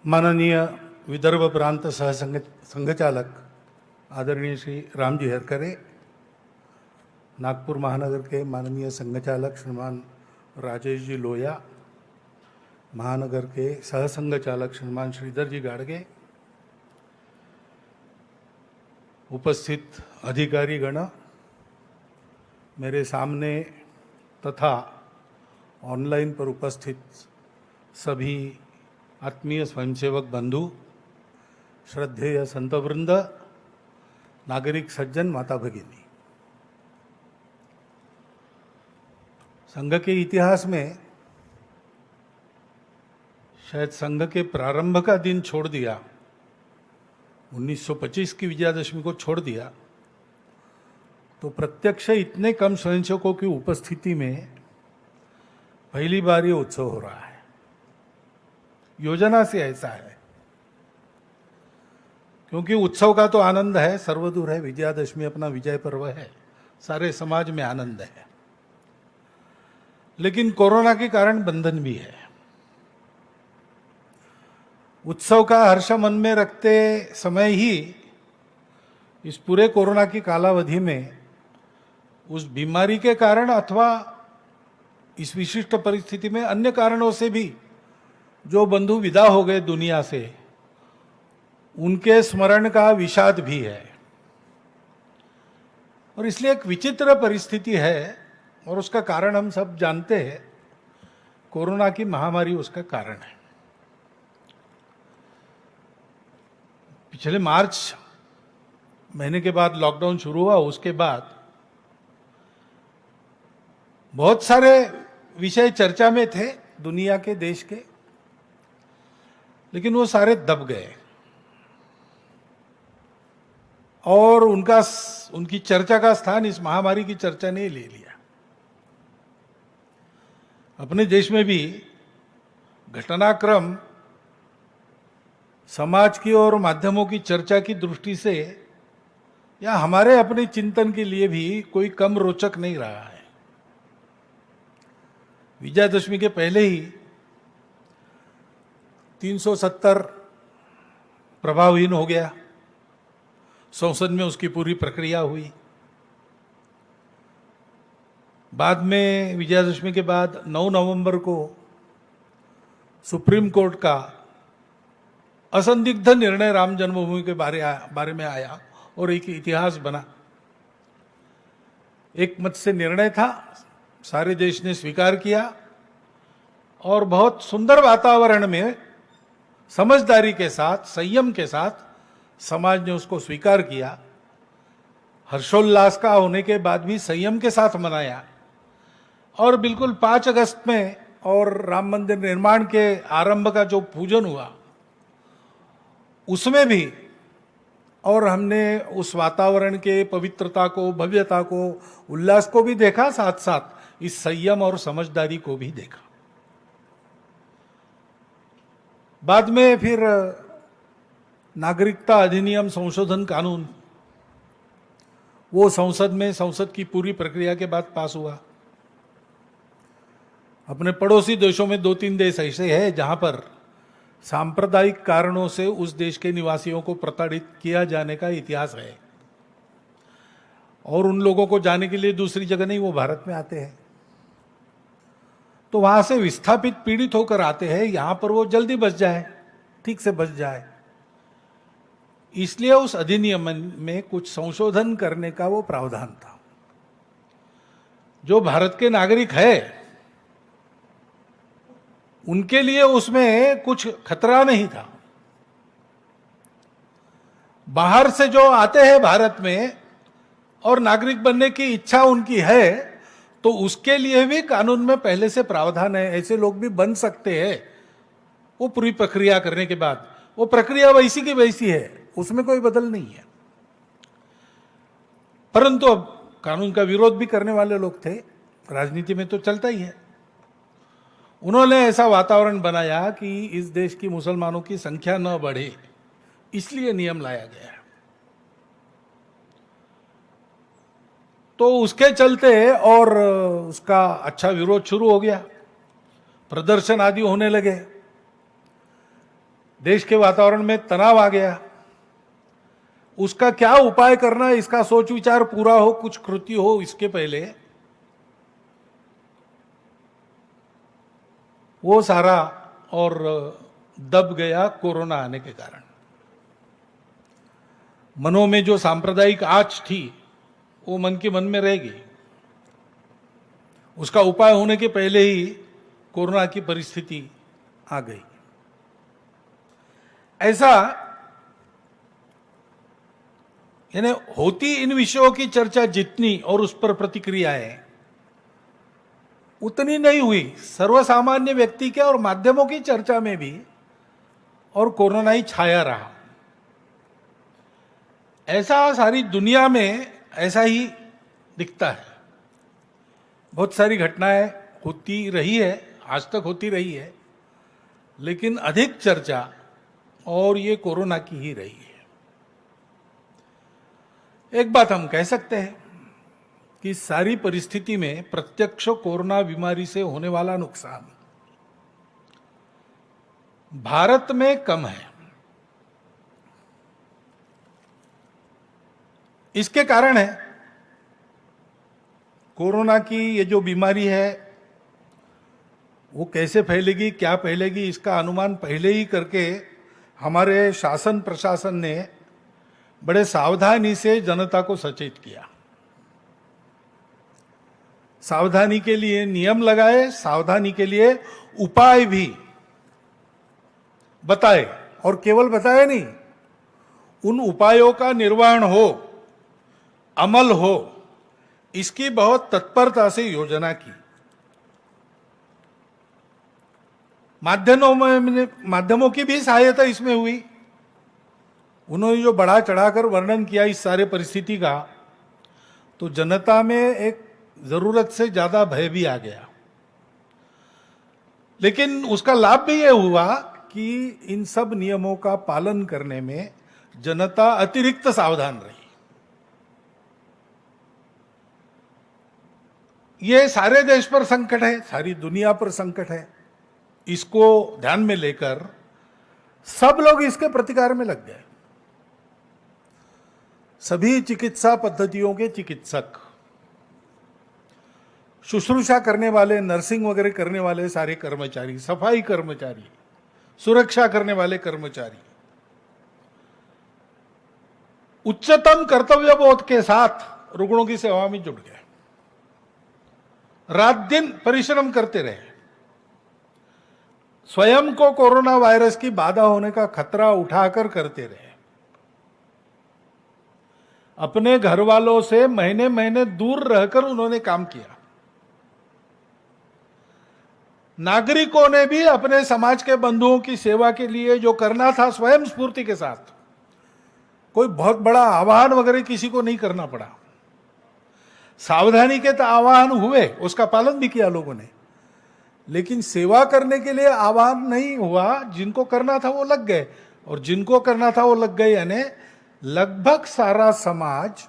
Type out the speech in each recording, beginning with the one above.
माननीय विदर्भ प्रांत संघचालक आदरणीय श्री रामजी हरकरे, नागपुर महानगर के माननीय संघचालक श्रीमान राजेश जी लोया, महानगर के सहसंघचालक श्रीमान श्रीधर जी गाड़गे, उपस्थित अधिकारी गण, मेरे सामने तथा ऑनलाइन पर उपस्थित सभी आत्मीय स्वयंसेवक बंधु, श्रद्धेय संतवृंद, नागरिक सज्जन, माता भगिनी, संघ के इतिहास में शायद संघ के प्रारंभ का दिन छोड़ दिया, 1925 की विजयादशमी को छोड़ दिया, तो प्रत्यक्ष इतने कम स्वयंसेवकों की उपस्थिति में पहली बार ये उत्सव हो रहा है। योजना से ऐसा है, क्योंकि उत्सव का तो आनंद है, सर्वदूर है, विजयादशमी अपना विजय पर्व है, सारे समाज में आनंद है, लेकिन कोरोना के कारण बंधन भी है। उत्सव का हर्ष मन में रखते समय ही इस पूरे कोरोना की कालावधि में उस बीमारी के कारण अथवा इस विशिष्ट परिस्थिति में अन्य कारणों से भी जो बंधु विदा हो गए दुनिया से, उनके स्मरण का विषाद भी है। और इसलिए एक विचित्र परिस्थिति है, और उसका कारण हम सब जानते हैं, कोरोना की महामारी उसका कारण है। पिछले मार्च महीने के बाद लॉकडाउन शुरू हुआ, उसके बाद बहुत सारे विषय चर्चा में थे दुनिया के, देश के, लेकिन वो सारे दब गए और उनकी चर्चा का स्थान इस महामारी की चर्चा ने ले लिया। अपने देश में भी घटनाक्रम समाज की और माध्यमों की चर्चा की दृष्टि से या हमारे अपने चिंतन के लिए भी कोई कम रोचक नहीं रहा है। विजयादशमी के पहले ही 370 प्रभावहीन हो गया, संसद में उसकी पूरी प्रक्रिया हुई। बाद में विजयादशमी के बाद 9 नवंबर को सुप्रीम कोर्ट का असंदिग्ध निर्णय राम जन्मभूमि के बारे में आया और एक इतिहास बना। एक मत से निर्णय था, सारे देश ने स्वीकार किया और बहुत सुंदर वातावरण में समझदारी के साथ, संयम के साथ समाज ने उसको स्वीकार किया। हर्षोल्लास का होने के बाद भी संयम के साथ मनाया और बिल्कुल 5 अगस्त में और राम मंदिर निर्माण के आरंभ का जो पूजन हुआ उसमें भी, और हमने उस वातावरण के पवित्रता को, भव्यता को, उल्लास को भी देखा, साथ साथ इस संयम और समझदारी को भी देखा। बाद में फिर नागरिकता अधिनियम संशोधन कानून, वो संसद की पूरी प्रक्रिया के बाद पास हुआ। अपने पड़ोसी देशों में 2-3 देश ऐसे हैं जहां पर सांप्रदायिक कारणों से उस देश के निवासियों को प्रताड़ित किया जाने का इतिहास है, और उन लोगों को जाने के लिए दूसरी जगह नहीं, वो भारत में आते हैं। तो वहां से विस्थापित, पीड़ित होकर आते हैं, यहां पर वो जल्दी बच जाए, ठीक से बच जाए, इसलिए उस अधिनियम में कुछ संशोधन करने का वो प्रावधान था। जो भारत के नागरिक है उनके लिए उसमें कुछ खतरा नहीं था। बाहर से जो आते हैं भारत में और नागरिक बनने की इच्छा उनकी है, तो उसके लिए भी कानून में पहले से प्रावधान है, ऐसे लोग भी बन सकते हैं। वो पूरी प्रक्रिया करने के बाद वो प्रक्रिया वैसी की वैसी है, उसमें कोई बदल नहीं है। परंतु अब कानून का विरोध भी करने वाले लोग थे, राजनीति में तो चलता ही है। उन्होंने ऐसा वातावरण बनाया कि इस देश की मुसलमानों की संख्या न बढ़े, इसलिए नियम लाया गया। तो उसके चलते और उसका अच्छा विरोध शुरू हो गया, प्रदर्शन आदि होने लगे। देश के वातावरण में तनाव आ गया, उसका क्या उपाय करना है, इसका सोच विचार पूरा हो, कुछ कृति हो इसके पहले वो सारा और दब गया कोरोना आने के कारण। मनों में जो सांप्रदायिक आंच थी वो मन के मन में रह गई। उसका उपाय होने के पहले ही कोरोना की परिस्थिति आ गई। ऐसा यानी होती इन विषयों की चर्चा जितनी और उस पर प्रतिक्रियाएं उतनी नहीं हुई सर्वसामान्य व्यक्ति के और माध्यमों की चर्चा में भी, और कोरोना ही छाया रहा। ऐसा सारी दुनिया में ऐसा ही दिखता है। बहुत सारी घटनाएं होती रही है, आज तक होती रही है, लेकिन अधिक चर्चा और ये कोरोना की ही रही है। एक बात हम कह सकते हैं कि इस सारी परिस्थिति में प्रत्यक्ष कोरोना बीमारी से होने वाला नुकसान भारत में कम है। इसके कारण है कोरोना की ये जो बीमारी है वो कैसे फैलेगी, क्या फैलेगी, इसका अनुमान पहले ही करके हमारे शासन प्रशासन ने बड़े सावधानी से जनता को सचेत किया। सावधानी के लिए नियम लगाए, सावधानी के लिए उपाय भी बताए, और केवल बताए नहीं, उन उपायों का निर्वहन हो, अमल हो, इसकी बहुत तत्परता से योजना की। माध्यमों की भी सहायता इसमें हुई। उन्होंने जो बढ़ा चढ़ाकर वर्णन किया इस सारे परिस्थिति का, तो जनता में एक जरूरत से ज्यादा भय भी आ गया। लेकिन उसका लाभ भी यह हुआ कि इन सब नियमों का पालन करने में जनता अतिरिक्त सावधान रही। ये सारे देश पर संकट है, सारी दुनिया पर संकट है। इसको ध्यान में लेकर सब लोग इसके प्रतिकार में लग गए। सभी चिकित्सा पद्धतियों के चिकित्सक, शुश्रूषा करने वाले, नर्सिंग वगैरह करने वाले सारे कर्मचारी, सफाई कर्मचारी, सुरक्षा करने वाले कर्मचारी उच्चतम कर्तव्य बोध के साथ रुग्णों की सेवा में जुट गए। रात दिन परिश्रम करते रहे। स्वयं को कोरोना वायरस की बाधा होने का खतरा उठाकर करते रहे। अपने घर वालों से महीने महीने दूर रहकर उन्होंने काम किया। नागरिकों ने भी अपने समाज के बंधुओं की सेवा के लिए जो करना था स्वयं स्फूर्ति के साथ, कोई बहुत बड़ा आह्वान वगैरह किसी को नहीं करना पड़ा। सावधानी के तो आह्वान हुए, उसका पालन भी किया लोगों ने, लेकिन सेवा करने के लिए आह्वान नहीं हुआ। जिनको करना था वो लग गए, और जिनको करना था वो लग गए, यानी लगभग सारा समाज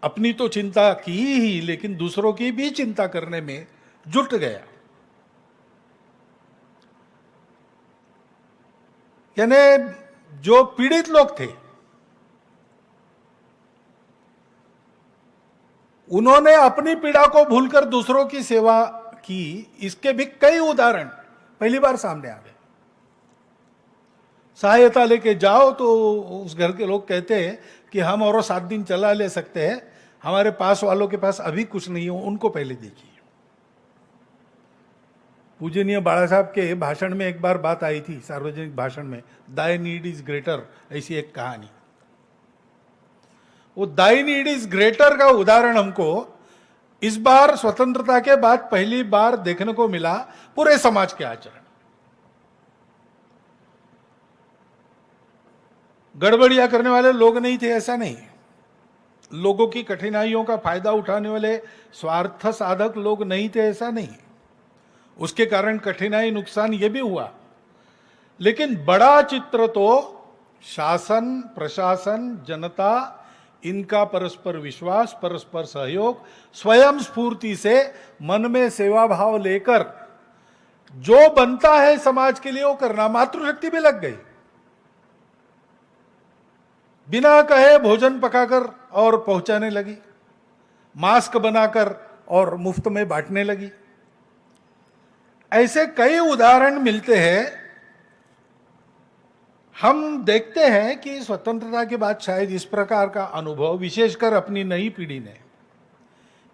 अपनी तो चिंता की ही, लेकिन दूसरों की भी चिंता करने में जुट गया। यानी जो पीड़ित लोग थे उन्होंने अपनी पीड़ा को भूलकर दूसरों की सेवा की। इसके भी कई उदाहरण पहली बार सामने आ गए। सहायता लेके जाओ तो उस घर के लोग कहते हैं कि हम और 7 दिन चला ले सकते हैं, हमारे पास वालों के पास अभी कुछ नहीं हो, उनको पहले दीजिए। पूजनीय बाला साहब के भाषण में एक बार बात आई थी, सार्वजनिक भाषण में, दाई नीड इज ग्रेटर, ऐसी एक कहानी। वो दाई नीड इज ग्रेटर का उदाहरण हमको इस बार स्वतंत्रता के बाद पहली बार देखने को मिला पूरे समाज के आचरण। गड़बड़ियां करने वाले लोग नहीं थे, ऐसा नहीं। लोगों की कठिनाइयों का फायदा उठाने वाले स्वार्थ साधक लोग नहीं थे, ऐसा नहीं। उसके कारण कठिनाई, नुकसान ये भी हुआ, लेकिन बड़ा चित्र तो शासन, प्रशासन, जनता, इनका परस्पर विश्वास, परस्पर सहयोग, स्वयं स्फूर्ति से मन में सेवा भाव लेकर जो बनता है समाज के लिए वो करना। मातृशक्ति भी लग गई, बिना कहे भोजन पकाकर और पहुंचाने लगी, मास्क बनाकर और मुफ्त में बांटने लगी। ऐसे कई उदाहरण मिलते हैं। हम देखते हैं कि स्वतंत्रता के बाद शायद इस प्रकार का अनुभव विशेषकर अपनी नई पीढ़ी ने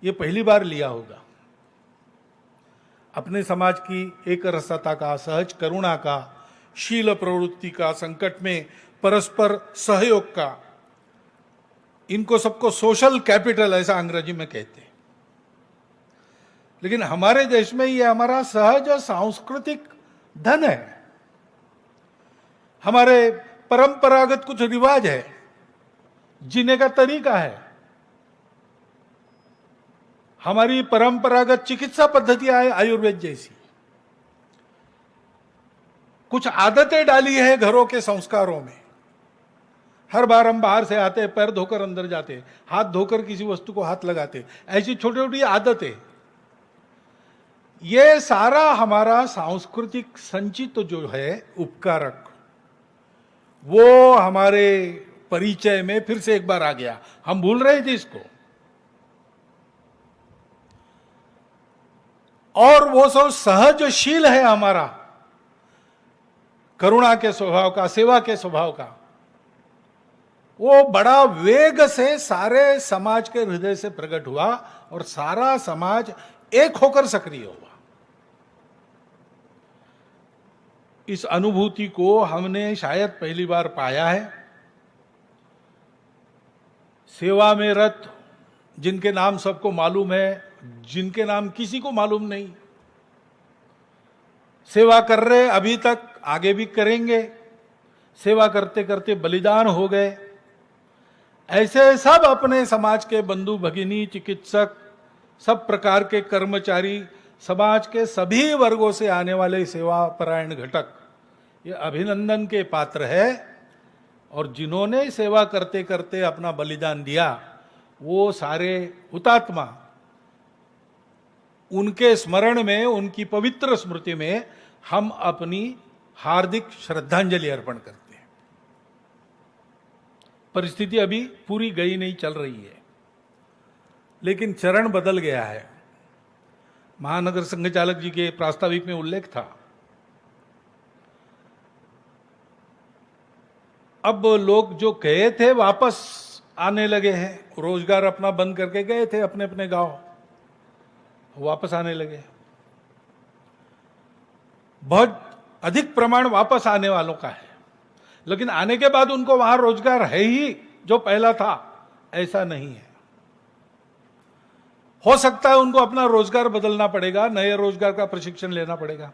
ये पहली बार लिया होगा। अपने समाज की एक रसता का, सहज करुणा का, शील प्रवृत्ति का, संकट में परस्पर सहयोग का, इनको सबको सोशल कैपिटल ऐसा अंग्रेजी में कहते हैं। लेकिन हमारे देश में ये हमारा सहज सांस्कृतिक धन है। हमारे परंपरागत कुछ रिवाज है, जीने का तरीका है, हमारी परंपरागत चिकित्सा पद्धतियां है आयुर्वेद जैसी, कुछ आदतें डाली है घरों के संस्कारों में। हर बार हम बाहर से आते, पैर धोकर अंदर जाते, हाथ धोकर किसी वस्तु को हाथ लगाते, ऐसी छोटी छोटी आदतें, ये सारा हमारा सांस्कृतिक संचित जो है उपकारक, वो हमारे परिचय में फिर से एक बार आ गया। हम भूल रहे थे इसको, और वो सब सहजशील है हमारा, करुणा के स्वभाव का, सेवा के स्वभाव का, वो बड़ा वेग से सारे समाज के हृदय से प्रकट हुआ और सारा समाज एक होकर सक्रिय हुआ। इस अनुभूति को हमने शायद पहली बार पाया है। सेवा में रत जिनके नाम सबको मालूम है, जिनके नाम किसी को मालूम नहीं, सेवा कर रहे अभी तक, आगे भी करेंगे, सेवा करते करते बलिदान हो गए, ऐसे सब अपने समाज के बंधु भगिनी, चिकित्सक, सब प्रकार के कर्मचारी, समाज के सभी वर्गों से आने वाले सेवा परायण घटक ये अभिनंदन के पात्र है। और जिन्होंने सेवा करते करते अपना बलिदान दिया, वो सारे हुतात्मा, उनके स्मरण में, उनकी पवित्र स्मृति में हम अपनी हार्दिक श्रद्धांजलि अर्पण करते हैं। परिस्थिति अभी पूरी गई नहीं, चल रही है, लेकिन चरण बदल गया है। महानगर संघ चालक जी के प्रास्ताविक में उल्लेख था, अब लोग जो गए थे वापस आने लगे हैं। रोजगार अपना बंद करके गए थे अपने अपने गांव, वापस आने लगे। बहुत अधिक प्रमाण वापस आने वालों का है, लेकिन आने के बाद उनको वहां रोजगार है ही जो पहला था, ऐसा नहीं है। हो सकता है उनको अपना रोजगार बदलना पड़ेगा, नए रोजगार का प्रशिक्षण लेना पड़ेगा।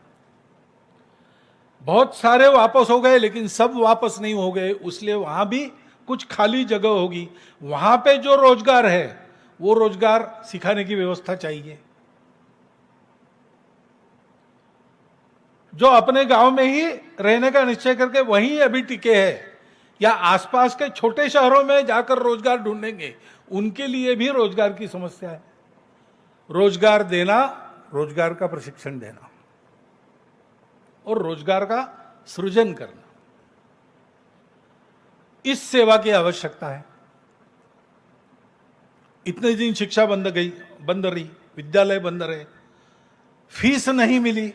बहुत सारे वापस हो गए, लेकिन सब वापस नहीं हो गए, इसलिए वहां भी कुछ खाली जगह होगी। वहां पे जो रोजगार है वो रोजगार सिखाने की व्यवस्था चाहिए। जो अपने गांव में ही रहने का निश्चय करके वहीं अभी टिके हैं या आसपास के छोटे शहरों में जाकर रोजगार ढूंढेंगे, उनके लिए भी रोजगार की समस्या है। रोजगार देना, रोजगार का प्रशिक्षण देना और रोजगार का सृजन करना, इस सेवा की आवश्यकता है। इतने दिन शिक्षा बंद रही, विद्यालय बंद रहे, फीस नहीं मिली,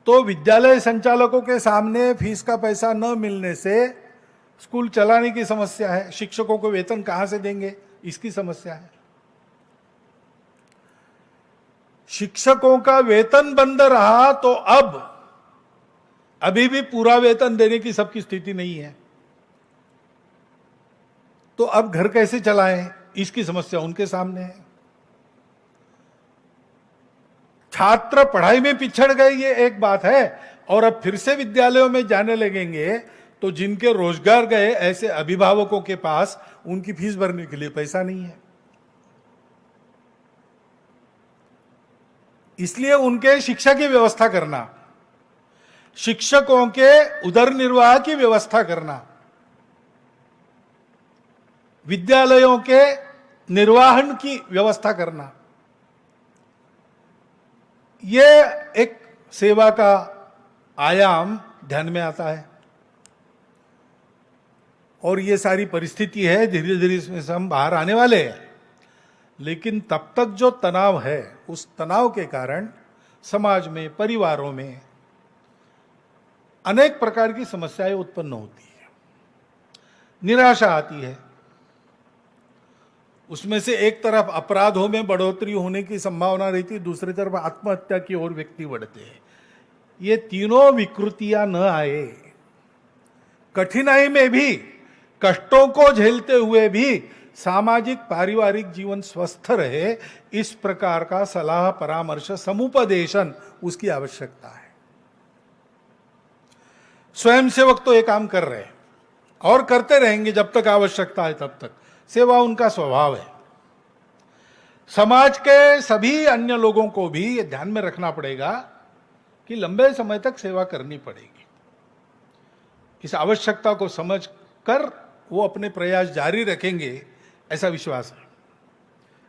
तो विद्यालय संचालकों के सामने फीस का पैसा न मिलने से स्कूल चलाने की समस्या है। शिक्षकों को वेतन कहां से देंगे, इसकी समस्या है। शिक्षकों का वेतन बंद रहा तो अब अभी भी पूरा वेतन देने की सबकी स्थिति नहीं है, तो अब घर कैसे चलाएं, इसकी समस्या उनके सामने है। छात्र पढ़ाई में पिछड़ गए, ये एक बात है, और अब फिर से विद्यालयों में जाने लगेंगे तो जिनके रोजगार गए ऐसे अभिभावकों के पास उनकी फीस भरने के लिए पैसा नहीं है। इसलिए उनके शिक्षा की व्यवस्था करना, शिक्षकों के उदर निर्वाह की व्यवस्था करना, विद्यालयों के निर्वहन की व्यवस्था करना, ये एक सेवा का आयाम ध्यान में आता है। और ये सारी परिस्थिति है, धीरे धीरे इसमें से हम बाहर आने वाले हैं। लेकिन तब तक जो तनाव है, उस तनाव के कारण समाज में, परिवारों में अनेक प्रकार की समस्याएं उत्पन्न होती है, निराशा आती है। उसमें से एक तरफ अपराधों में बढ़ोतरी होने की संभावना रहती है, दूसरी तरफ आत्महत्या की ओर व्यक्ति बढ़ते हैं। ये तीनों विकृतियां न आए, कठिनाई में भी, कष्टों को झेलते हुए भी सामाजिक पारिवारिक जीवन स्वस्थ रहे, इस प्रकार का सलाह परामर्श समुपदेशन उसकी आवश्यकता है। स्वयंसेवक तो ये काम कर रहे हैं और करते रहेंगे जब तक आवश्यकता है, तब तक सेवा उनका स्वभाव है। समाज के सभी अन्य लोगों को भी ये ध्यान में रखना पड़ेगा कि लंबे समय तक सेवा करनी पड़ेगी। इस आवश्यकता को समझकर वो अपने प्रयास जारी रखेंगे, ऐसा विश्वास है।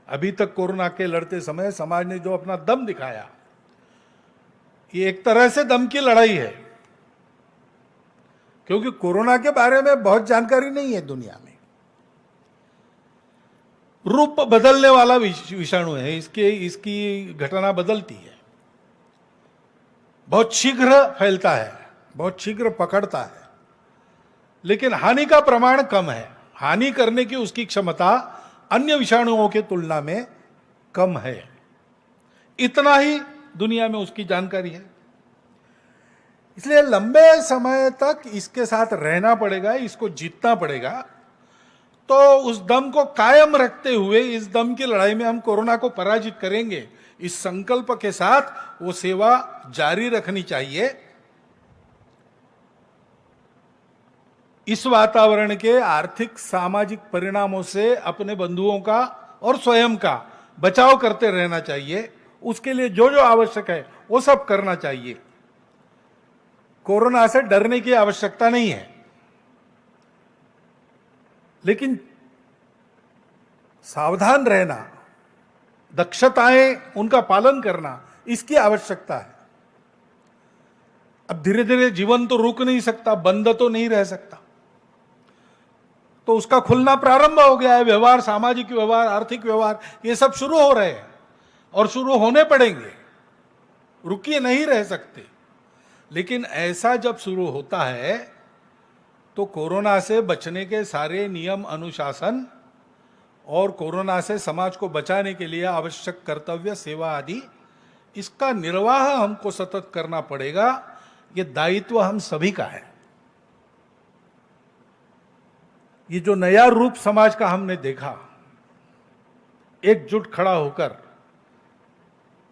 अभी तक कोरोना के लड़ते समय समाज ने जो अपना दम दिखाया, ये एक तरह से दम की लड़ाई है, क्योंकि कोरोना के बारे में बहुत जानकारी नहीं है दुनिया में। रूप बदलने वाला विषाणु है, इसकी घटना बदलती है, बहुत शीघ्र फैलता है, बहुत शीघ्र पकड़ता है, लेकिन हानि का प्रमाण कम है। हानि करने की उसकी क्षमता अन्य विषाणुओं के तुलना में कम है। इतना ही दुनिया में उसकी जानकारी है। इसलिए लंबे समय तक इसके साथ रहना पड़ेगा, इसको जीतना पड़ेगा। तो उस दम को कायम रखते हुए इस दम की लड़ाई में हम कोरोना को पराजित करेंगे, इस संकल्प के साथ वो सेवा जारी रखनी चाहिए। इस वातावरण के आर्थिक सामाजिक परिणामों से अपने बंधुओं का और स्वयं का बचाव करते रहना चाहिए। उसके लिए जो जो आवश्यक है वो सब करना चाहिए। कोरोना से डरने की आवश्यकता नहीं है, लेकिन सावधान रहना, दक्षताएं उनका पालन करना, इसकी आवश्यकता है। अब धीरे धीरे जीवन तो रुक नहीं सकता, बंद तो नहीं रह सकता, तो उसका खुलना प्रारंभ हो गया है। व्यवहार, सामाजिक व्यवहार, आर्थिक व्यवहार, ये सब शुरू हो रहे हैं और शुरू होने पड़ेंगे, रुकिए नहीं रह सकते। लेकिन ऐसा जब शुरू होता है तो कोरोना से बचने के सारे नियम अनुशासन और कोरोना से समाज को बचाने के लिए आवश्यक कर्तव्य, सेवा आदि, इसका निर्वाह हमको सतत करना पड़ेगा। ये दायित्व हम सभी का है। ये जो नया रूप समाज का हमने देखा, एकजुट खड़ा होकर,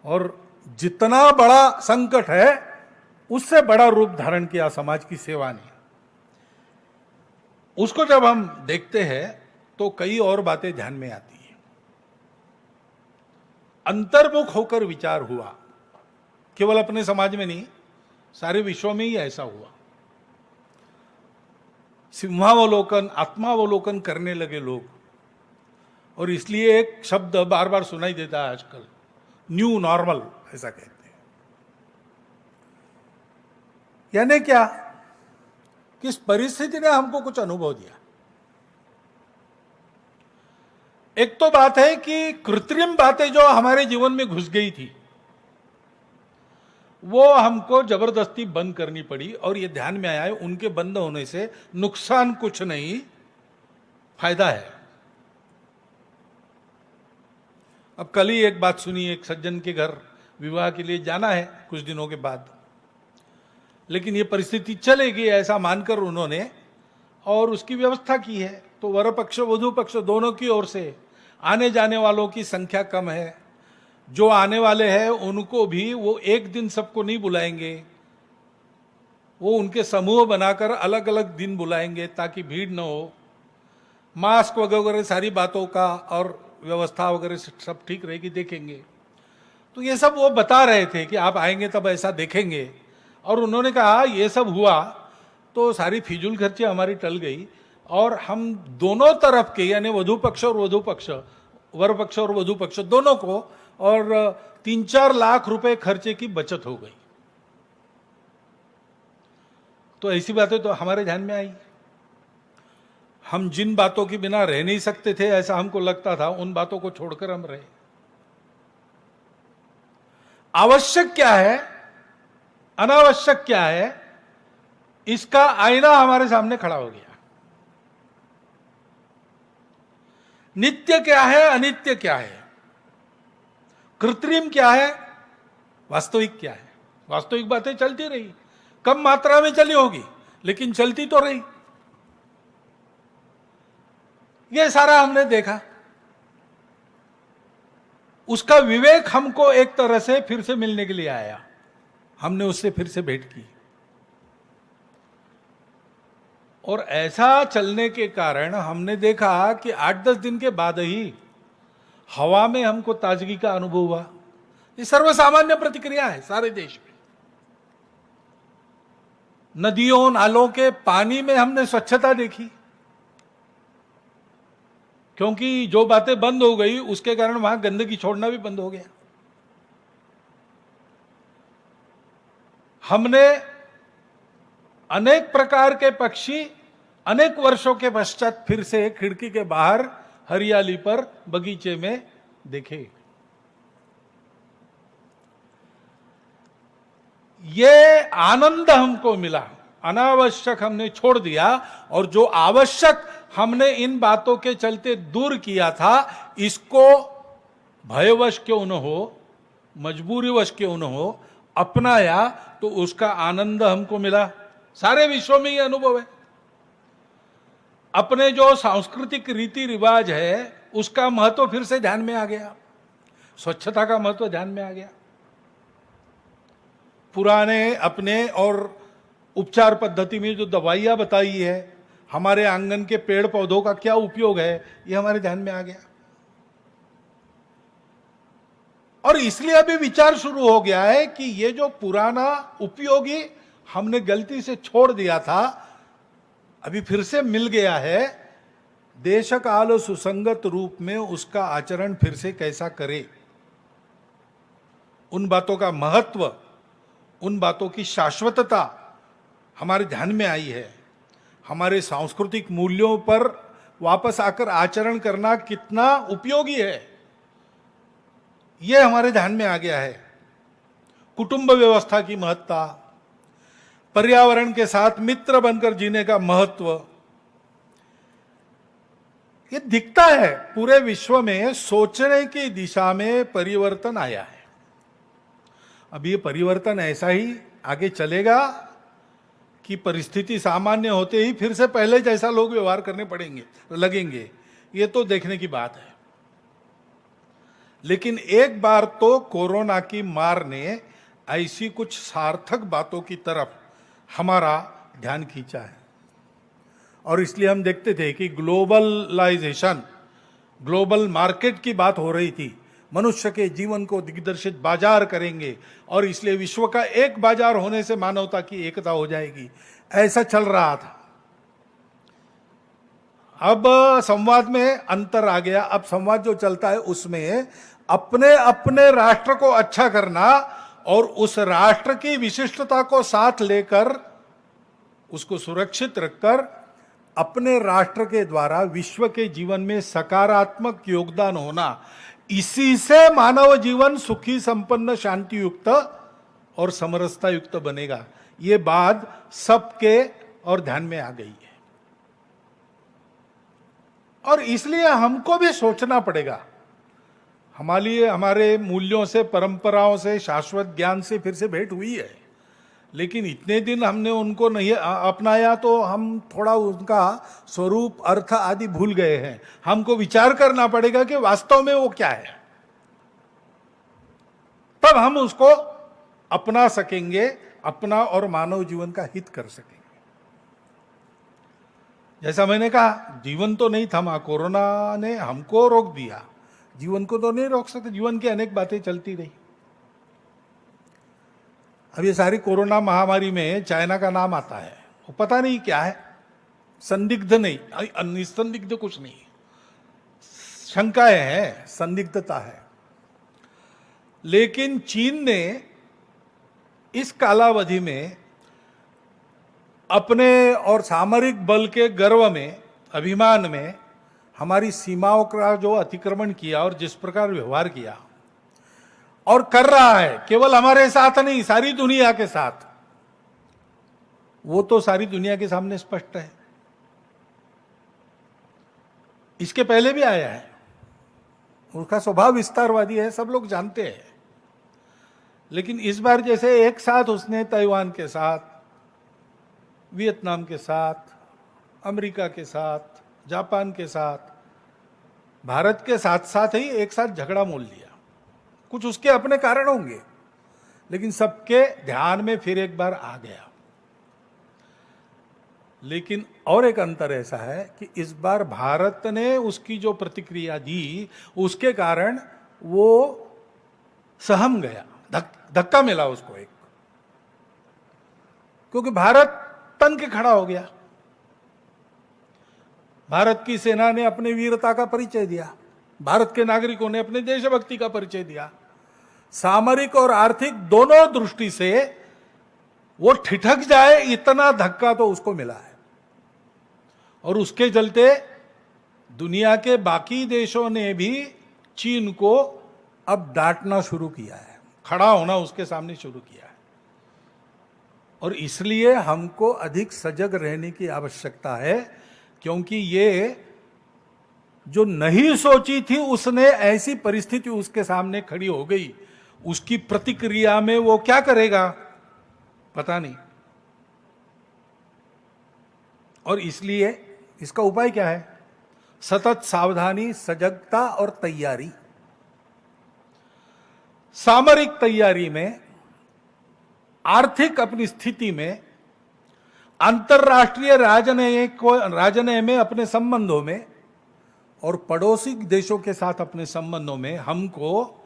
और जितना बड़ा संकट है उससे बड़ा रूप धारण किया समाज की सेवा ने, उसको जब हम देखते हैं तो कई और बातें ध्यान में आती हैं। अंतर्मुख होकर विचार हुआ, केवल अपने समाज में नहीं, सारे विश्व में ही ऐसा हुआ। सिंहावलोकन, आत्मावलोकन करने लगे लोग। और इसलिए एक शब्द बार बार सुनाई देता है आजकल, न्यू नॉर्मल, ऐसा कहते हैं। यानी क्या? किस परिस्थिति ने हमको कुछ अनुभव दिया। एक तो बात है कि कृत्रिम बातें जो हमारे जीवन में घुस गई थी, वो हमको जबरदस्ती बंद करनी पड़ी, और ये ध्यान में आया है उनके बंद होने से नुकसान कुछ नहीं, फायदा है। अब कल ही एक बात सुनी, एक सज्जन के घर विवाह के लिए जाना है कुछ दिनों के बाद, लेकिन ये परिस्थिति चलेगी ऐसा मानकर उन्होंने और उसकी व्यवस्था की है। तो वर पक्ष वधू पक्ष दोनों की ओर से आने जाने वालों की संख्या कम है। जो आने वाले हैं उनको भी वो एक दिन सबको नहीं बुलाएंगे, वो उनके समूह बनाकर अलग अलग दिन बुलाएंगे ताकि भीड़ न हो। मास्क वगैरह सारी बातों का और व्यवस्था वगैरह सब ठीक रहेगी, देखेंगे। तो ये सब वो बता रहे थे कि आप आएंगे तब ऐसा देखेंगे। और उन्होंने कहा ये सब हुआ तो सारी फिजूल खर्ची हमारी टल गई, और हम दोनों तरफ के, यानी वधू पक्ष और वधू पक्ष, वर पक्ष और वधू पक्ष दोनों को और 3-4 लाख रुपए खर्चे की बचत हो गई। तो ऐसी बातें तो हमारे ध्यान में आई। हम जिन बातों के बिना रह नहीं सकते थे, ऐसा हमको लगता था, उन बातों को छोड़कर हम रहे। आवश्यक क्या है, अनावश्यक क्या है, इसका आईना हमारे सामने खड़ा हो गया। नित्य क्या है, अनित्य क्या है, कृत्रिम क्या है, वास्तविक क्या है। वास्तविक बातें चलती रही, कम मात्रा में चली होगी, लेकिन चलती तो रही। यह सारा हमने देखा। उसका विवेक हमको एक तरह से फिर से मिलने के लिए आया। हमने उससे फिर से भेंट की, और ऐसा चलने के कारण हमने देखा कि 8-10 दिन के बाद ही हवा में हमको ताजगी का अनुभव हुआ। ये सर्वसामान्य प्रतिक्रिया है सारे देश में। नदियों नालों के पानी में हमने स्वच्छता देखी, क्योंकि जो बातें बंद हो गई उसके कारण वहां गंदगी छोड़ना भी बंद हो गया। हमने अनेक प्रकार के पक्षी अनेक वर्षों के पश्चात फिर से खिड़की के बाहर हरियाली पर बगीचे में देखे। ये आनंद हमको मिला। अनावश्यक हमने छोड़ दिया, और जो आवश्यक हमने इन बातों के चलते दूर किया था, इसको भयवश क्यों न हो, मजबूरीवश क्यों न हो, अपनाया तो उसका आनंद हमको मिला। सारे विश्व में यह अनुभव है। अपने जो सांस्कृतिक रीति रिवाज है उसका महत्व फिर से ध्यान में आ गया, स्वच्छता का महत्व ध्यान में आ गया। पुराने अपने और उपचार पद्धति में जो दवाइयां बताई है, हमारे आंगन के पेड़ पौधों का क्या उपयोग है, यह हमारे ध्यान में आ गया। और इसलिए अभी विचार शुरू हो गया है कि ये जो पुराना उपयोगी हमने गलती से छोड़ दिया था, अभी फिर से मिल गया है। देश काल सुसंगत रूप में उसका आचरण फिर से कैसा करे, उन बातों का महत्व, उन बातों की शाश्वतता हमारे ध्यान में आई है। हमारे सांस्कृतिक मूल्यों पर वापस आकर आचरण करना कितना उपयोगी है, यह हमारे ध्यान में आ गया है। कुटुंब व्यवस्था की महत्ता, पर्यावरण के साथ मित्र बनकर जीने का महत्व, यह दिखता है पूरे विश्व में। सोचने की दिशा में परिवर्तन आया है। अब ये परिवर्तन ऐसा ही आगे चलेगा कि परिस्थिति सामान्य होते ही फिर से पहले जैसा लोग व्यवहार करने पड़ेंगे, लगेंगे, ये तो देखने की बात है। लेकिन एक बार तो कोरोना की मार ने ऐसी कुछ सार्थक बातों की तरफ हमारा ध्यान खींचा है। और इसलिए हम देखते थे कि ग्लोबलाइजेशन, ग्लोबल मार्केट की बात हो रही थी। मनुष्य के जीवन को दिग्दर्शित बाजार करेंगे, और इसलिए विश्व का एक बाजार होने से मानवता की एकता हो जाएगी, ऐसा चल रहा था। अब संवाद में अंतर आ गया। अब संवाद जो चलता है उसमें अपने अपने राष्ट्र को अच्छा करना और उस राष्ट्र की विशिष्टता को साथ लेकर उसको सुरक्षित रखकर अपने राष्ट्र के द्वारा विश्व के जीवन में सकारात्मक योगदान होना, इसी से मानव जीवन सुखी, संपन्न, शांति युक्त और समरसता युक्त बनेगा। ये बात सबके और ध्यान में आ गई है। और इसलिए हमको भी सोचना पड़ेगा। हमारे मूल्यों से, परंपराओं से, शाश्वत ज्ञान से फिर से भेंट हुई है, लेकिन इतने दिन हमने उनको नहीं अपनाया तो हम थोड़ा उनका स्वरूप, अर्थ आदि भूल गए हैं। हमको विचार करना पड़ेगा कि वास्तव में वो क्या है, तब हम उसको अपना सकेंगे, अपना और मानव जीवन का हित कर सकेंगे। जैसा मैंने कहा, जीवन तो नहीं थमा, कोरोना ने हमको रोक दिया, जीवन को तो नहीं रोक सकते। जीवन की अनेक बातें चलती रही। अब ये सारी कोरोना महामारी में चाइना का नाम आता है, वो पता नहीं क्या है, संदिग्ध नहीं, निसंदिग्ध कुछ नहीं, शंकाएं हैं, संदिग्धता है। लेकिन चीन ने इस कालावधि में अपने और सामरिक बल के गर्व में, अभिमान में हमारी सीमाओं का जो अतिक्रमण किया और जिस प्रकार व्यवहार किया और कर रहा है, केवल हमारे साथ नहीं, सारी दुनिया के साथ, वो तो सारी दुनिया के सामने स्पष्ट है। इसके पहले भी आया है, उसका स्वभाव विस्तारवादी है, सब लोग जानते हैं। लेकिन इस बार जैसे एक साथ उसने ताइवान के साथ, वियतनाम के साथ, अमेरिका के साथ, जापान के साथ, भारत के साथ साथ ही एक साथ झगड़ा मोल लिया। कुछ उसके अपने कारण होंगे, लेकिन सबके ध्यान में फिर एक बार आ गया। लेकिन और एक अंतर ऐसा है कि इस बार भारत ने उसकी जो प्रतिक्रिया दी, उसके कारण वो सहम गया, धक्का मिला उसको एक, क्योंकि भारत तन के खड़ा हो गया। भारत की सेना ने अपनी वीरता का परिचय दिया, भारत के नागरिकों ने अपने देशभक्ति का परिचय दिया। सामरिक और आर्थिक दोनों दृष्टि से वो ठिठक जाए इतना धक्का तो उसको मिला है। और उसके चलते दुनिया के बाकी देशों ने भी चीन को अब डांटना शुरू किया है, खड़ा होना उसके सामने शुरू किया है। और इसलिए हमको अधिक सजग रहने की आवश्यकता है, क्योंकि ये जो नहीं सोची थी उसने ऐसी परिस्थिति उसके सामने खड़ी हो गई, उसकी प्रतिक्रिया में वो क्या करेगा पता नहीं। और इसलिए इसका उपाय क्या है? सतत सावधानी, सजगता और तैयारी। सामरिक तैयारी में, आर्थिक अपनी स्थिति में, अंतरराष्ट्रीय राजनय में, अपने संबंधों में और पड़ोसी देशों के साथ अपने संबंधों में हमको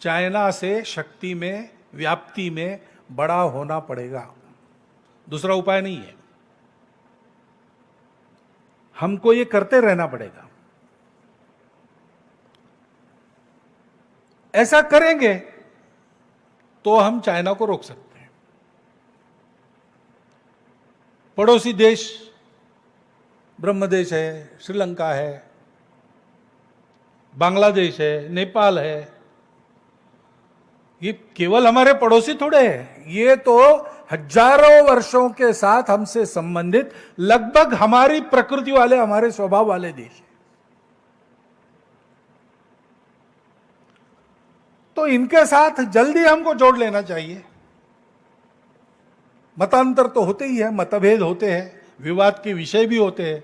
चाइना से शक्ति में, व्याप्ति में बड़ा होना पड़ेगा। दूसरा उपाय नहीं है, हमको ये करते रहना पड़ेगा। ऐसा करेंगे तो हम चाइना को रोक सकते हैं। पड़ोसी देश ब्रह्मदेश है, श्रीलंका है, बांग्लादेश है, नेपाल है, ये केवल हमारे पड़ोसी थोड़े हैं, ये तो हजारों वर्षों के साथ हमसे संबंधित, लगभग हमारी प्रकृति वाले, हमारे स्वभाव वाले देश हैं। तो इनके साथ जल्दी हमको जोड़ लेना चाहिए। मतांतर तो होते ही है, मतभेद होते हैं, विवाद के विषय भी होते हैं।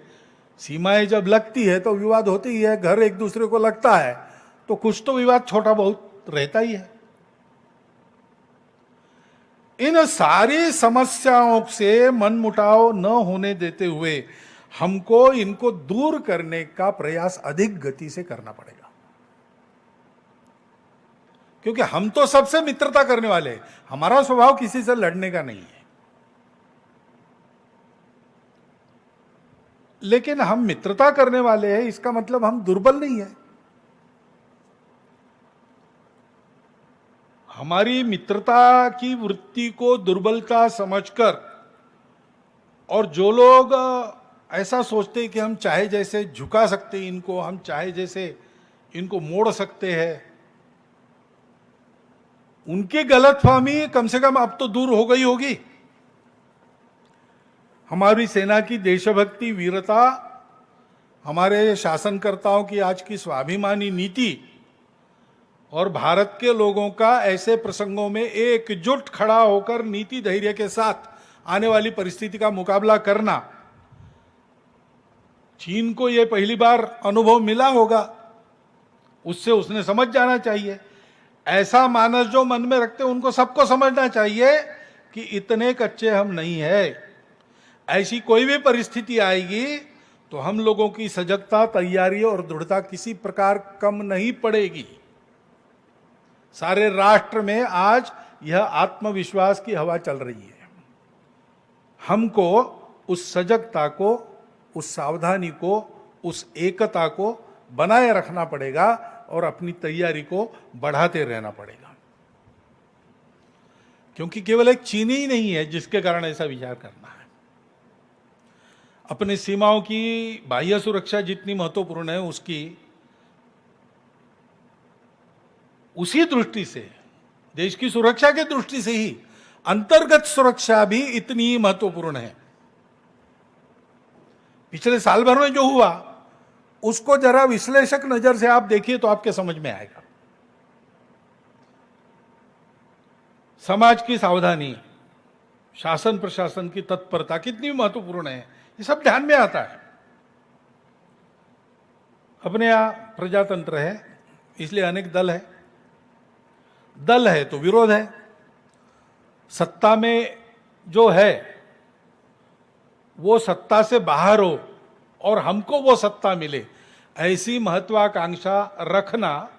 सीमाएं जब लगती है तो विवाद होते ही है, घर एक दूसरे को लगता है तो कुछ तो विवाद छोटा बहुत रहता ही है। इन सारी समस्याओं से मनमुटाव न होने देते हुए हमको इनको दूर करने का प्रयास अधिक गति से करना पड़ेगा, क्योंकि हम तो सबसे मित्रता करने वाले हैं, हमारा स्वभाव किसी से लड़ने का नहीं है। लेकिन हम मित्रता करने वाले हैं, इसका मतलब हम दुर्बल नहीं है। हमारी मित्रता की वृत्ति को दुर्बलता समझकर, और जो लोग ऐसा सोचते हैं कि हम चाहे जैसे झुका सकते हैं इनको, हम चाहे जैसे इनको मोड़ सकते हैं, उनकी गलतफहमी कम से कम अब तो दूर हो गई होगी। हमारी सेना की देशभक्ति, वीरता, हमारे शासनकर्ताओं की आज की स्वाभिमानी नीति और भारत के लोगों का ऐसे प्रसंगों में एकजुट खड़ा होकर नीति धैर्य के साथ आने वाली परिस्थिति का मुकाबला करना, चीन को यह पहली बार अनुभव मिला होगा, उससे उसने समझ जाना चाहिए। ऐसा मानस जो मन में रखते उनको सबको समझना चाहिए कि इतने कच्चे हम नहीं है। ऐसी कोई भी परिस्थिति आएगी तो हम लोगों की सजगता, तैयारी और दृढ़ता किसी प्रकार कम नहीं पड़ेगी। सारे राष्ट्र में आज यह आत्मविश्वास की हवा चल रही है। हमको उस सजगता को, उस सावधानी को, उस एकता को बनाए रखना पड़ेगा और अपनी तैयारी को बढ़ाते रहना पड़ेगा। क्योंकि केवल एक चीनी ही नहीं है जिसके कारण ऐसा विचार करना है। अपनी सीमाओं की बाह्य सुरक्षा जितनी महत्वपूर्ण है, उसी दृष्टि से, देश की सुरक्षा की दृष्टि से ही अंतर्गत सुरक्षा भी इतनी महत्वपूर्ण है। पिछले साल भर में जो हुआ उसको जरा विश्लेषक नजर से आप देखिए तो आपके समझ में आएगा। समाज की सावधानी, शासन प्रशासन की तत्परता कितनी महत्वपूर्ण है, ये सब ध्यान में आता है। अपने यहां प्रजातंत्र है, इसलिए अनेक दल है तो विरोध है। सत्ता में जो है वो सत्ता से बाहर हो और हमको वो सत्ता मिले, ऐसी महत्वाकांक्षा रखना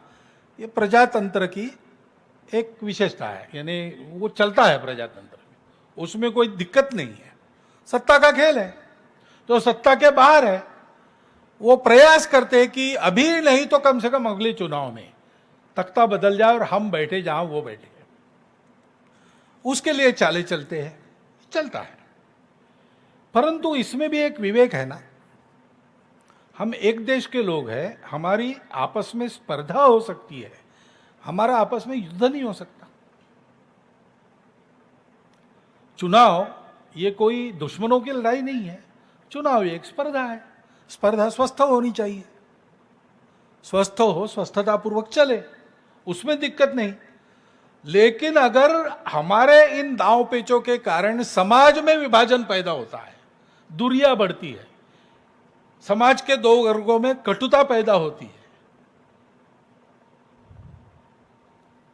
ये प्रजातंत्र की एक विशेषता है। यानी वो चलता है प्रजातंत्र में, उसमें कोई दिक्कत नहीं है। सत्ता का खेल है, तो सत्ता के बाहर है वो प्रयास करते हैं कि अभी नहीं तो कम से कम अगले चुनाव में तख्ता बदल जाए और हम बैठे जहां वो बैठे, उसके लिए चाले चलते हैं, चलता है। परंतु इसमें भी एक विवेक है ना। हम एक देश के लोग हैं, हमारी आपस में स्पर्धा हो सकती है, हमारा आपस में युद्ध नहीं हो सकता। चुनाव ये कोई दुश्मनों की लड़ाई नहीं है, चुनाव एक स्पर्धा है। स्पर्धा स्वस्थ होनी चाहिए, स्वस्थ हो, स्वस्थता पूर्वक चले, उसमें दिक्कत नहीं। लेकिन अगर हमारे इन दांव पेचों के कारण समाज में विभाजन पैदा होता है, दूरियां बढ़ती है, समाज के दो वर्गों में कटुता पैदा होती है,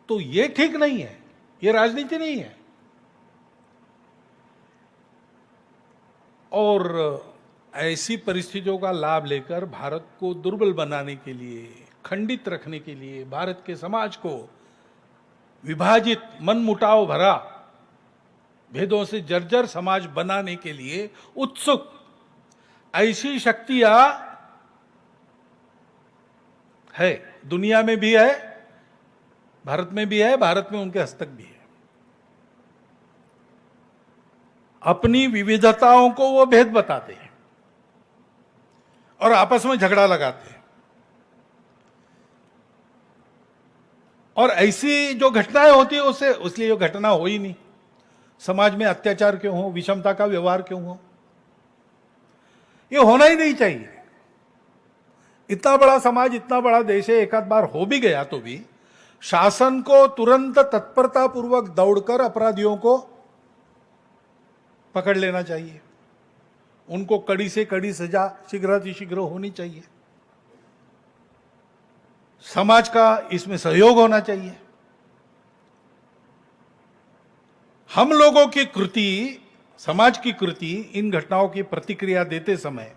तो ये ठीक नहीं है, ये राजनीति नहीं है। और ऐसी परिस्थितियों का लाभ लेकर भारत को दुर्बल बनाने के लिए, खंडित रखने के लिए, भारत के समाज को विभाजित, मनमुटाव भरा, भेदों से जर्जर समाज बनाने के लिए उत्सुक ऐसी शक्तियां है, दुनिया में भी है, भारत में भी है, भारत में उनके हस्तक भी है। अपनी विविधताओं को वो भेद बताते हैं और आपस में झगड़ा लगाते हैं। और ऐसी जो घटनाएं होती है उससे, उसलिए जो घटना हो ही नहीं। समाज में अत्याचार क्यों हो, विषमता का व्यवहार क्यों हो, ये होना ही नहीं चाहिए। इतना बड़ा समाज, इतना बड़ा देश है, एक आध बार हो भी गया तो भी शासन को तुरंत तत्परता पूर्वक दौड़कर अपराधियों को पकड़ लेना चाहिए, उनको कड़ी से कड़ी सजा शीघ्रातिशीघ्र होनी चाहिए। समाज का इसमें सहयोग होना चाहिए। हम लोगों की कृति, समाज की कृति इन घटनाओं की प्रतिक्रिया देते समय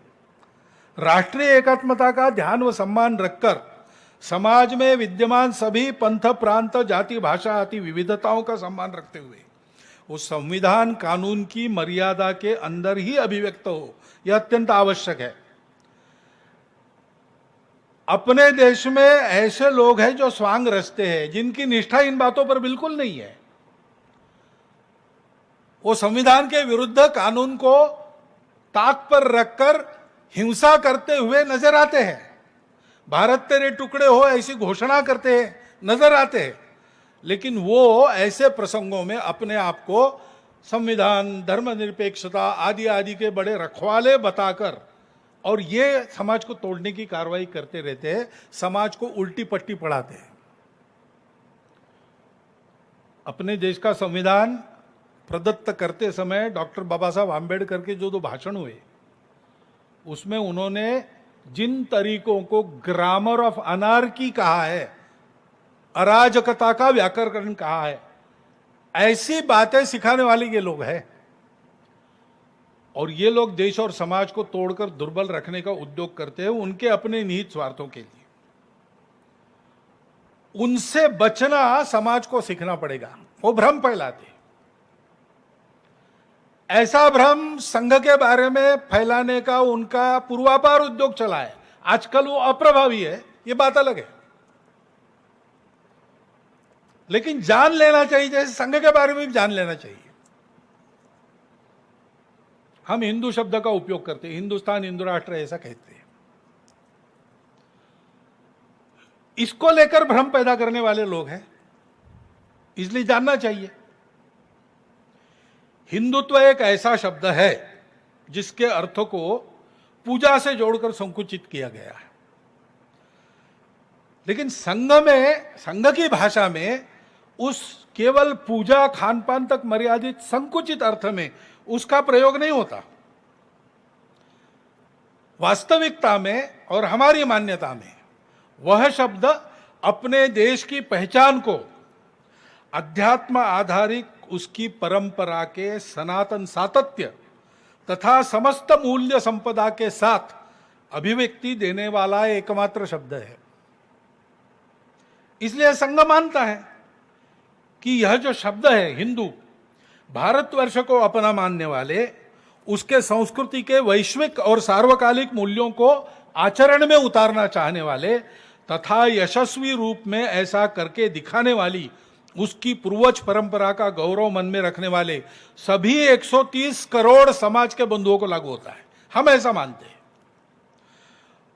राष्ट्रीय एकात्मता का ध्यान व सम्मान रखकर समाज में विद्यमान सभी पंथ, प्रांत, जाति, भाषा आदि विविधताओं का सम्मान रखते हुए उस संविधान कानून की मर्यादा के अंदर ही अभिव्यक्त हो, यह अत्यंत आवश्यक है। अपने देश में ऐसे लोग हैं जो स्वांग रचते हैं, जिनकी निष्ठा इन बातों पर बिल्कुल नहीं है। वो संविधान के विरुद्ध कानून को ताक पर रखकर हिंसा करते हुए नजर आते हैं, भारत तेरे टुकड़े हो ऐसी घोषणा करते हैं, नजर आते हैं। लेकिन वो ऐसे प्रसंगों में अपने आप को संविधान, धर्मनिरपेक्षता आदि आदि के बड़े रखवाले बताकर और ये समाज को तोड़ने की कार्रवाई करते रहते हैं, समाज को उल्टी पट्टी पढ़ाते हैं। अपने देश का संविधान प्रदत्त करते समय डॉक्टर बाबा साहब आम्बेडकर के जो दो भाषण हुए, उसमें उन्होंने जिन तरीकों को ग्रामर ऑफ अनार्की कहा है, अराजकता का व्याकरण कहा है, ऐसी बातें सिखाने वाले ये लोग हैं। और ये लोग देश और समाज को तोड़कर दुर्बल रखने का उद्योग करते हैं, उनके अपने निहित स्वार्थों के लिए। उनसे बचना समाज को सीखना पड़ेगा। वो भ्रम फैलाते, ऐसा भ्रम संघ के बारे में फैलाने का उनका पूर्वापार उद्योग चला है। आजकल वो अप्रभावी है, ये बात अलग है। लेकिन जान लेना चाहिए, जैसे संघ के बारे में भी जान लेना चाहिए। हम हिंदू शब्द का उपयोग करते हैं, हिंदुस्तान हिंदू राष्ट्र ऐसा कहते हैं। इसको लेकर भ्रम पैदा करने वाले लोग हैं, इसलिए जानना चाहिए। हिंदुत्व एक ऐसा शब्द है जिसके अर्थ को पूजा से जोड़कर संकुचित किया गया है, लेकिन संघ की भाषा में उस केवल पूजा खान पान तक मर्यादित संकुचित अर्थ में उसका प्रयोग नहीं होता। वास्तविकता में और हमारी मान्यता में वह शब्द अपने देश की पहचान को अध्यात्म आधारित उसकी परंपरा के सनातन सातत्य तथा समस्त मूल्य संपदा के साथ अभिव्यक्ति देने वाला एकमात्र शब्द है। इसलिए संघ मानता है कि यह जो शब्द है हिंदू, भारतवर्ष को अपना मानने वाले, उसके संस्कृति के वैश्विक और सार्वकालिक मूल्यों को आचरण में उतारना चाहने वाले तथा यशस्वी रूप में ऐसा करके दिखाने वाली उसकी पूर्वज परंपरा का गौरव मन में रखने वाले सभी 130 करोड़ समाज के बंधुओं को लागू होता है। हम ऐसा मानते हैं।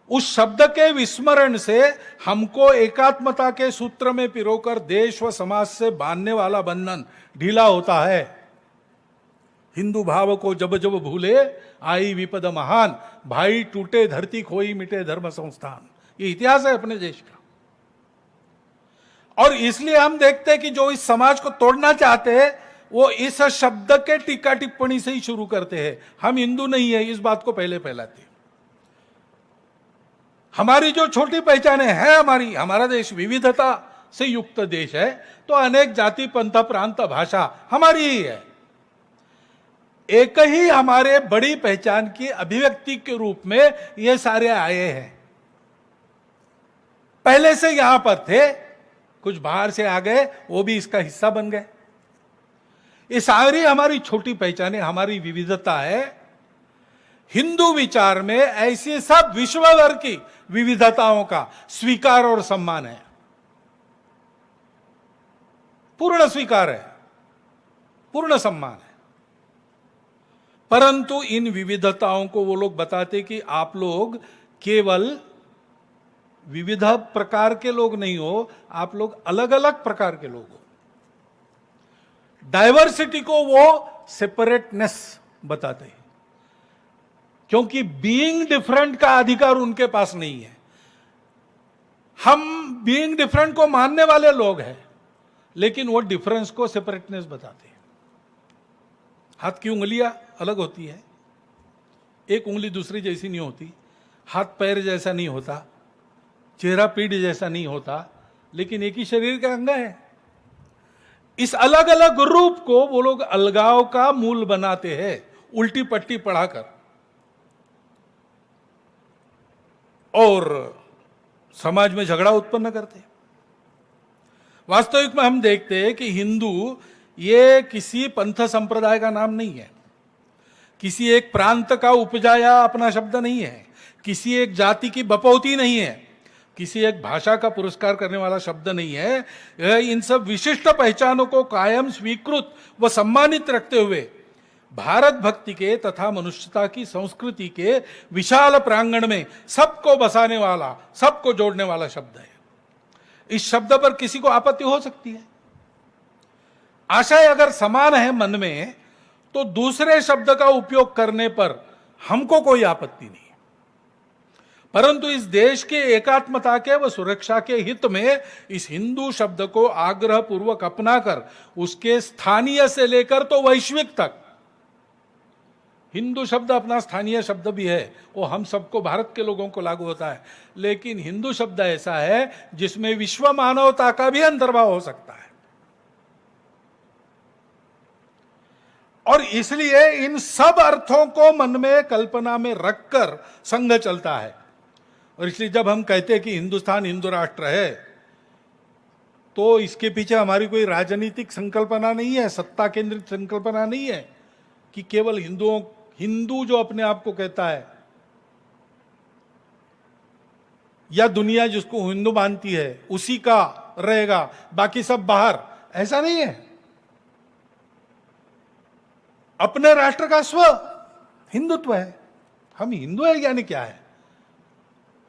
उस शब्द के विस्मरण से हमको एकात्मता के सूत्र में पिरोकर देश व समाज से बांधने वाला बंधन ढीला होता है। हिंदू भाव को जब जब भूले आई विपद महान, भाई टूटे धरती खोई मिटे धर्म संस्थान। ये इतिहास है अपने देश का। और इसलिए हम देखते हैं कि जो इस समाज को तोड़ना चाहते हैं वो इस शब्द के टीका टिप्पणी से ही शुरू करते हैं। हम हिंदू नहीं है, इस बात को पहले फैलाते हैं। हमारी जो छोटी पहचाने हैं, हमारा देश विविधता से युक्त देश है, तो अनेक जाति पंथ प्रांत भाषा हमारी ही है। एक ही हमारे बड़ी पहचान की अभिव्यक्ति के रूप में ये सारे आए हैं। पहले से यहां पर थे, कुछ बाहर से आ गए, वो भी इसका हिस्सा बन गए। ये सारी हमारी छोटी पहचाने, हमारी विविधता है। हिंदू विचार में ऐसी सब विश्व भर की विविधताओं का स्वीकार और सम्मान है, पूर्ण स्वीकार है, पूर्ण सम्मान है। परंतु इन विविधताओं को वो लोग बताते कि आप लोग केवल विविध प्रकार के लोग नहीं हो, आप लोग अलग अलग प्रकार के लोग हो। डाइवर्सिटी को वो सेपरेटनेस बताते हैं, क्योंकि बीइंग डिफरेंट का अधिकार उनके पास नहीं है। हम बीइंग डिफरेंट को मानने वाले लोग हैं, लेकिन वो डिफरेंस को सेपरेटनेस बताते हैं। हाथ की उंगलियां अलग होती है, एक उंगली दूसरी जैसी नहीं होती, हाथ पैर जैसा नहीं होता, चेहरा पीठ जैसा नहीं होता, लेकिन एक ही शरीर का अंग है। इस अलग अलग रूप को वो लोग अलगाव का मूल बनाते हैं, उल्टी पट्टी पढ़ाकर। और समाज में झगड़ा उत्पन्न करते हैं। वास्तविक में हम देखते हैं कि हिंदू ये किसी पंथ संप्रदाय का नाम नहीं है, किसी एक प्रांत का उपजाया अपना शब्द नहीं है, किसी एक जाति की बपौती नहीं है, किसी एक भाषा का पुरस्कार करने वाला शब्द नहीं है। यह इन सब विशिष्ट पहचानों को कायम स्वीकृत व सम्मानित रखते हुए भारत भक्ति के तथा मनुष्यता की संस्कृति के विशाल प्रांगण में सबको बसाने वाला, सबको जोड़ने वाला शब्द है। इस शब्द पर किसी को आपत्ति हो सकती है। आशय अगर समान है मन में, तो दूसरे शब्द का उपयोग करने पर हमको कोई आपत्ति नहीं। परंतु इस देश के एकात्मता के व सुरक्षा के हित में इस हिंदू शब्द को आग्रह पूर्वक अपनाकर उसके स्थानीय से लेकर तो वैश्विक तक, हिंदू शब्द अपना स्थानीय शब्द भी है, वो हम सबको, भारत के लोगों को लागू होता है, लेकिन हिंदू शब्द ऐसा है जिसमें विश्व मानवता का भी अंतर्भाव हो सकता है। और इसलिए इन सब अर्थों को मन में, कल्पना में रखकर संघ चलता है। और इसलिए जब हम कहते हैं कि हिंदुस्तान हिंदू राष्ट्र है, तो इसके पीछे हमारी कोई राजनीतिक संकल्पना नहीं है, सत्ता केंद्रित संकल्पना नहीं है कि केवल हिंदू जो अपने आप को कहता है या दुनिया जिसको हिंदू मानती है उसी का रहेगा, बाकी सब बाहर, ऐसा नहीं है। अपने राष्ट्र का स्व हिंदुत्व है, हम हिंदू है यानी क्या है?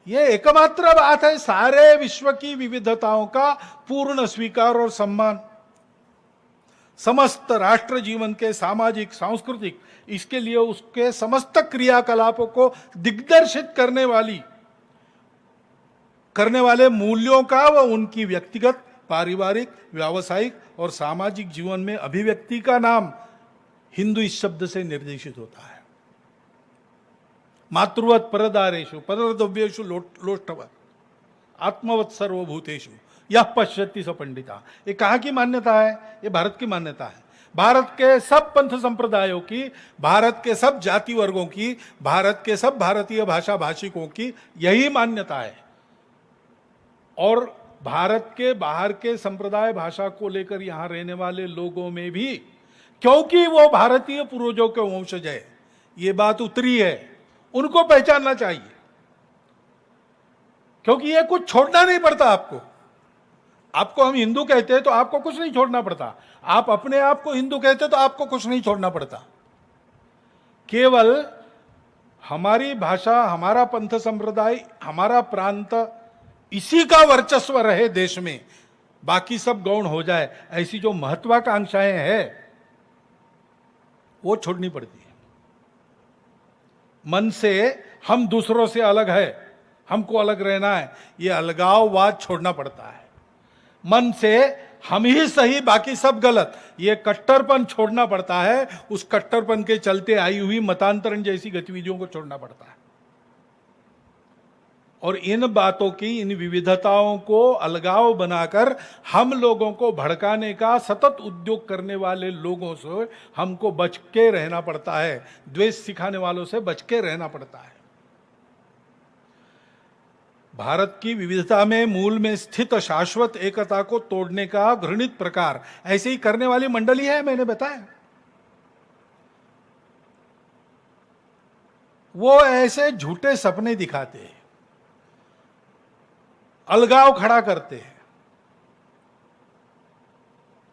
यह एकमात्र बात है सारे विश्व की विविधताओं का पूर्ण स्वीकार और सम्मान। समस्त राष्ट्र जीवन के सामाजिक सांस्कृतिक, इसके लिए उसके समस्त क्रियाकलापों को दिग्दर्शित करने वाले मूल्यों का व उनकी व्यक्तिगत, पारिवारिक, व्यावसायिक और सामाजिक जीवन में अभिव्यक्ति का नाम हिंदू इस शब्द से निर्देशित होता है। मातृवत परदारेषु परद्रव्येषु लोष्टवत् आत्मवत् सर्वभूतेषु यह पश्यति स पंडिता। ये कहाँ की मान्यता है? ये भारत की मान्यता है। भारत के सब पंथ संप्रदायों की, भारत के सब जाति वर्गों की, भारत के सब भारतीय भाषा भाषिकों की यही मान्यता है। और भारत के बाहर के संप्रदाय भाषा को लेकर यहां रहने वाले लोगों में भी, क्योंकि वो भारतीय पूर्वजों के वंशज है, ये बात उतरी है, उनको पहचानना चाहिए। क्योंकि ये कुछ छोड़ना नहीं पड़ता आपको हम हिंदू कहते हैं तो आपको कुछ नहीं छोड़ना पड़ता। आप अपने आप को हिंदू कहते हैं तो आपको कुछ नहीं छोड़ना पड़ता। केवल हमारी भाषा, हमारा पंथ संप्रदाय, हमारा प्रांत, इसी का वर्चस्व रहे देश में, बाकी सब गौण हो जाए, ऐसी जो महत्वाकांक्षाएं हैं वो छोड़नी पड़ती है। मन से हम दूसरों से अलग है, हमको अलग रहना है, ये अलगाववाद छोड़ना पड़ता है। मन से हम ही सही बाकी सब गलत, ये कट्टरपन छोड़ना पड़ता है। उस कट्टरपन के चलते आई हुई मतांतरण जैसी गतिविधियों को छोड़ना पड़ता है। और इन बातों की, इन विविधताओं को अलगाव बनाकर हम लोगों को भड़काने का सतत उद्योग करने वाले लोगों से हमको बच के रहना पड़ता है। द्वेष सिखाने वालों से बच के रहना पड़ता है। भारत की विविधता में मूल में स्थित शाश्वत एकता को तोड़ने का घृणित प्रकार ऐसे ही करने वाली मंडली है, मैंने बताया। वो ऐसे झूठे सपने दिखाते हैं, अलगाव खड़ा करते हैं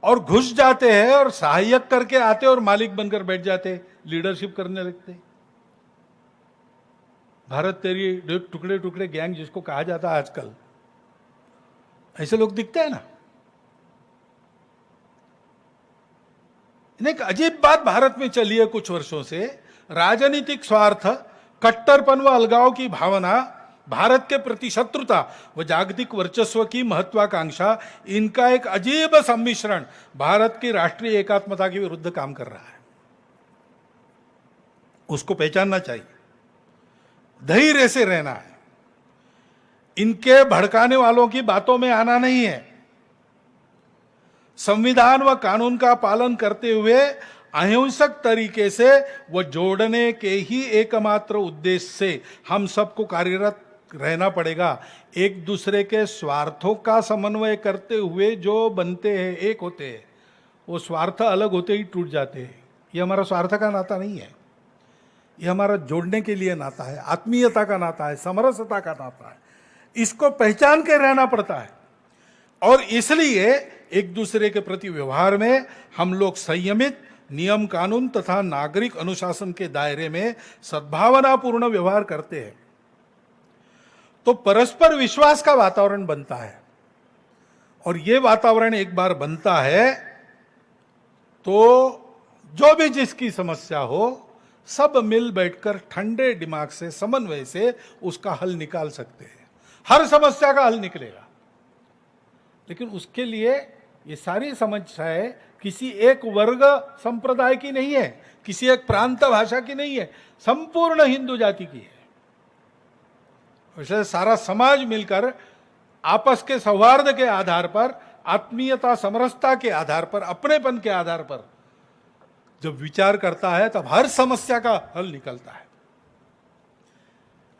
और घुस जाते हैं और सहायक करके आते और मालिक बनकर बैठ जाते, लीडरशिप करने लगते। भारत तेरी टुकड़े टुकड़े गैंग जिसको कहा जाता है आजकल, ऐसे लोग दिखते हैं ना। एक अजीब बात भारत में चली है कुछ वर्षों से, राजनीतिक स्वार्थ, कट्टरपन व अलगाव की भावना, भारत के प्रति शत्रुता व जागतिक वर्चस्व की महत्वाकांक्षा, इनका एक अजीब सम्मिश्रण भारत की राष्ट्रीय एकात्मता के विरुद्ध काम कर रहा है। उसको पहचानना चाहिए, धैर्य से रहना है, इनके भड़काने वालों की बातों में आना नहीं है। संविधान व कानून का पालन करते हुए अहिंसक तरीके से वो जोड़ने के ही एकमात्र उद्देश्य से हम सबको कार्यरत रहना पड़ेगा। एक दूसरे के स्वार्थों का समन्वय करते हुए जो बनते हैं, एक होते हैं, वो स्वार्थ अलग होते ही टूट जाते हैं। ये हमारा स्वार्थ का नाता नहीं है, ये हमारा जोड़ने के लिए नाता है, आत्मीयता का नाता है, समरसता का नाता है। इसको पहचान के रहना पड़ता है। और इसलिए एक दूसरे के प्रति व्यवहार में हम लोग संयमित, नियम कानून तथा नागरिक अनुशासन के दायरे में सद्भावनापूर्ण व्यवहार करते हैं तो परस्पर विश्वास का वातावरण बनता है। और ये वातावरण एक बार बनता है तो जो भी जिसकी समस्या हो, सब मिल बैठकर ठंडे दिमाग से, समन्वय से उसका हल निकाल सकते हैं। हर समस्या का हल निकलेगा। लेकिन उसके लिए ये सारी समस्याएं किसी एक वर्ग संप्रदाय की नहीं है, किसी एक प्रांत भाषा की नहीं है, संपूर्ण हिंदू जाति की है। वैसे सारा समाज मिलकर आपस के सौहार्द के आधार पर, आत्मीयता, समरसता के आधार पर, अपनेपन के आधार पर जब विचार करता है तब हर समस्या का हल निकलता है।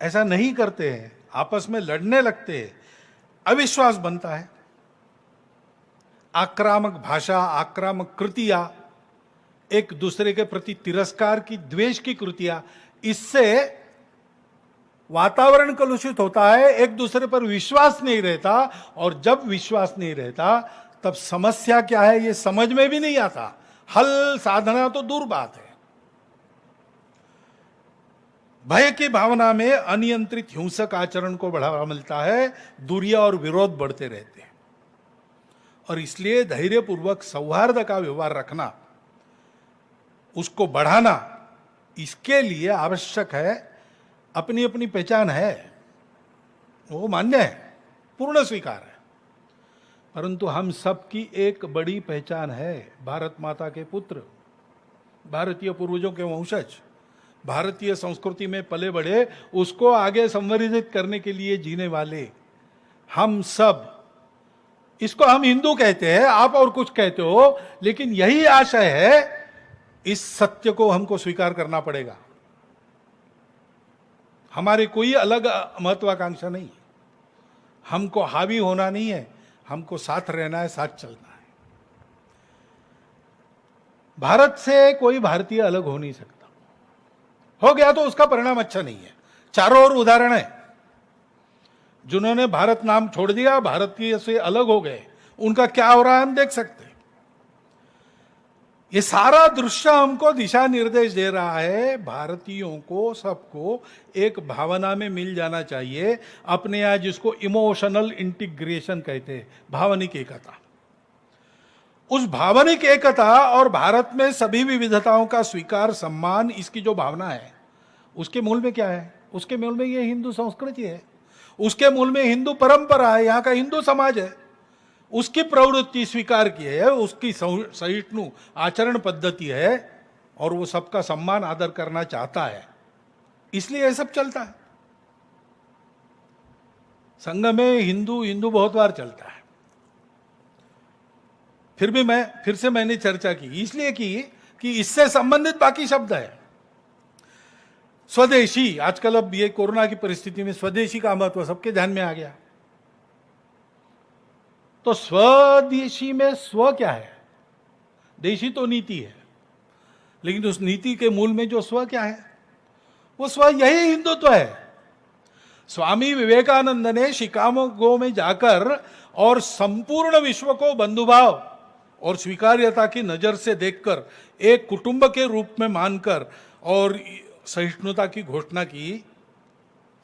ऐसा नहीं करते हैं, आपस में लड़ने लगते हैं, अविश्वास बनता है। आक्रामक भाषा, आक्रामक कृतियां, एक दूसरे के प्रति तिरस्कार की, द्वेष की कृतियां, इससे वातावरण कलुषित होता है, एक दूसरे पर विश्वास नहीं रहता, और जब विश्वास नहीं रहता तब समस्या क्या है ये समझ में भी नहीं आता, हल साधना तो दूर बात है। भय की भावना में अनियंत्रित हिंसक आचरण को बढ़ावा मिलता है, दूरियां और विरोध बढ़ते रहते हैं। और इसलिए धैर्यपूर्वक सौहार्द का व्यवहार रखना, उसको बढ़ाना, इसके लिए आवश्यक है, अपनी अपनी पहचान है, वो मान्य है, पूर्ण स्वीकार है, परंतु हम सबकी एक बड़ी पहचान है, भारत माता के पुत्र, भारतीय पूर्वजों के वंशज, भारतीय संस्कृति में पले बढ़े, उसको आगे संवर्धित करने के लिए जीने वाले हम सब। इसको हम हिंदू कहते हैं, आप और कुछ कहते हो, लेकिन यही आशय है। इस सत्य को हमको स्वीकार करना पड़ेगा। हमारे कोई अलग महत्वाकांक्षा नहीं, हमको हावी होना नहीं है, हमको साथ रहना है, साथ चलना है। भारत से कोई भारतीय अलग हो नहीं सकता, हो गया तो उसका परिणाम अच्छा नहीं है। चारों ओर उदाहरण है, जिन्होंने भारत नाम छोड़ दिया, भारतीय से अलग हो गए, उनका क्या हो रहा है हम देख सकते हैं। ये सारा दृश्य हमको दिशा निर्देश दे रहा है, भारतीयों को सबको एक भावना में मिल जाना चाहिए, अपने यहाँ जिसको इमोशनल इंटीग्रेशन कहते हैं, भावनिक एकता। उस भावनिक एकता और भारत में सभी विविधताओं का स्वीकार, सम्मान, इसकी जो भावना है, उसके मूल में क्या है? उसके मूल में ये हिंदू संस्कृति है, उसके मूल में हिंदू परंपरा है, यहाँ का हिंदू समाज है, उसकी प्रवृत्ति स्वीकार की है, उसकी सहिष्णु आचरण पद्धति है, और वो सबका सम्मान आदर करना चाहता है, इसलिए यह सब चलता है। संघ में हिंदू हिंदू बहुत बार चलता है, फिर से मैंने चर्चा की, इसलिए की कि इससे संबंधित बाकी शब्द है। स्वदेशी, आजकल अब ये कोरोना की परिस्थिति में स्वदेशी का महत्व सबके ध्यान में आ गया। तो स्वदेशी में स्व क्या है? देशी तो नीति है, लेकिन उस नीति के मूल में जो स्व क्या है? वो स्व यही हिंदुत्व है। स्वामी विवेकानंद ने शिकागो में जाकर और संपूर्ण विश्व को बंधुभाव और स्वीकार्यता की नजर से देखकर, एक कुटुंब के रूप में मानकर और सहिष्णुता की घोषणा की,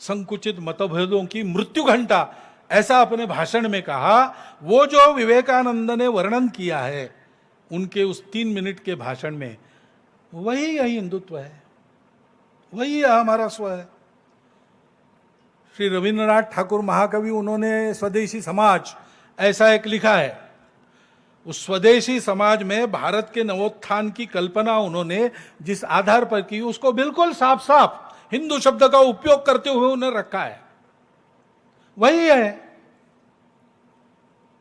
संकुचित मतभेदों की मृत्यु घंटा, ऐसा अपने भाषण में कहा। वो जो विवेकानंद ने वर्णन किया है उनके उस 3 मिनट के भाषण में, वही यही हिंदुत्व है, वही हमारा स्व है। श्री रविंद्रनाथ ठाकुर महाकवि, उन्होंने स्वदेशी समाज ऐसा एक लिखा है। उस स्वदेशी समाज में भारत के नवोत्थान की कल्पना उन्होंने जिस आधार पर की, उसको बिल्कुल साफ साफ हिंदू शब्द का उपयोग करते हुए उन्हें रखा है, वही है।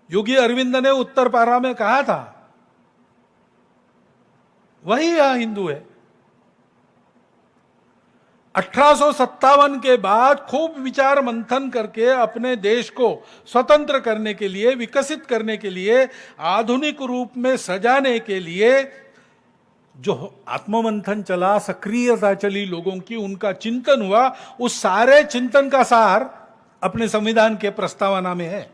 योगी अरविंद ने उत्तर पारा में कहा था, वही यह हिंदू है। 1857 के बाद खूब विचार मंथन करके अपने देश को स्वतंत्र करने के लिए, विकसित करने के लिए, आधुनिक रूप में सजाने के लिए जो आत्ममंथन चला, सक्रियता चली लोगों की, उनका चिंतन हुआ, उस सारे चिंतन का सार अपने संविधान के प्रस्तावना में है।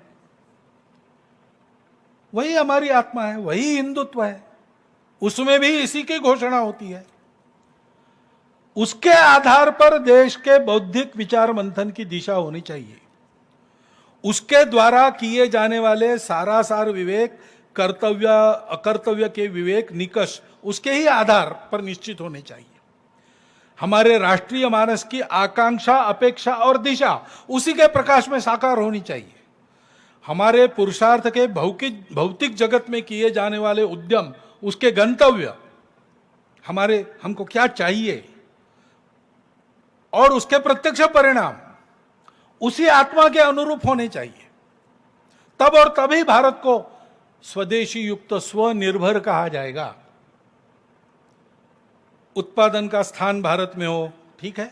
वही हमारी आत्मा है, वही हिंदुत्व है, उसमें भी इसी की घोषणा होती है। उसके आधार पर देश के बौद्धिक विचार मंथन की दिशा होनी चाहिए। उसके द्वारा किए जाने वाले सारासार विवेक, कर्तव्य अकर्तव्य के विवेक निकष उसके ही आधार पर निश्चित होने चाहिए। हमारे राष्ट्रीय मानस की आकांक्षा, अपेक्षा और दिशा उसी के प्रकाश में साकार होनी चाहिए। हमारे पुरुषार्थ के भौतिक जगत में किए जाने वाले उद्यम, उसके गंतव्य, हमको क्या चाहिए और उसके प्रत्यक्ष परिणाम उसी आत्मा के अनुरूप होने चाहिए। तब और तभी भारत को स्वदेशी युक्त स्वनिर्भर कहा जाएगा। उत्पादन का स्थान भारत में हो, ठीक है,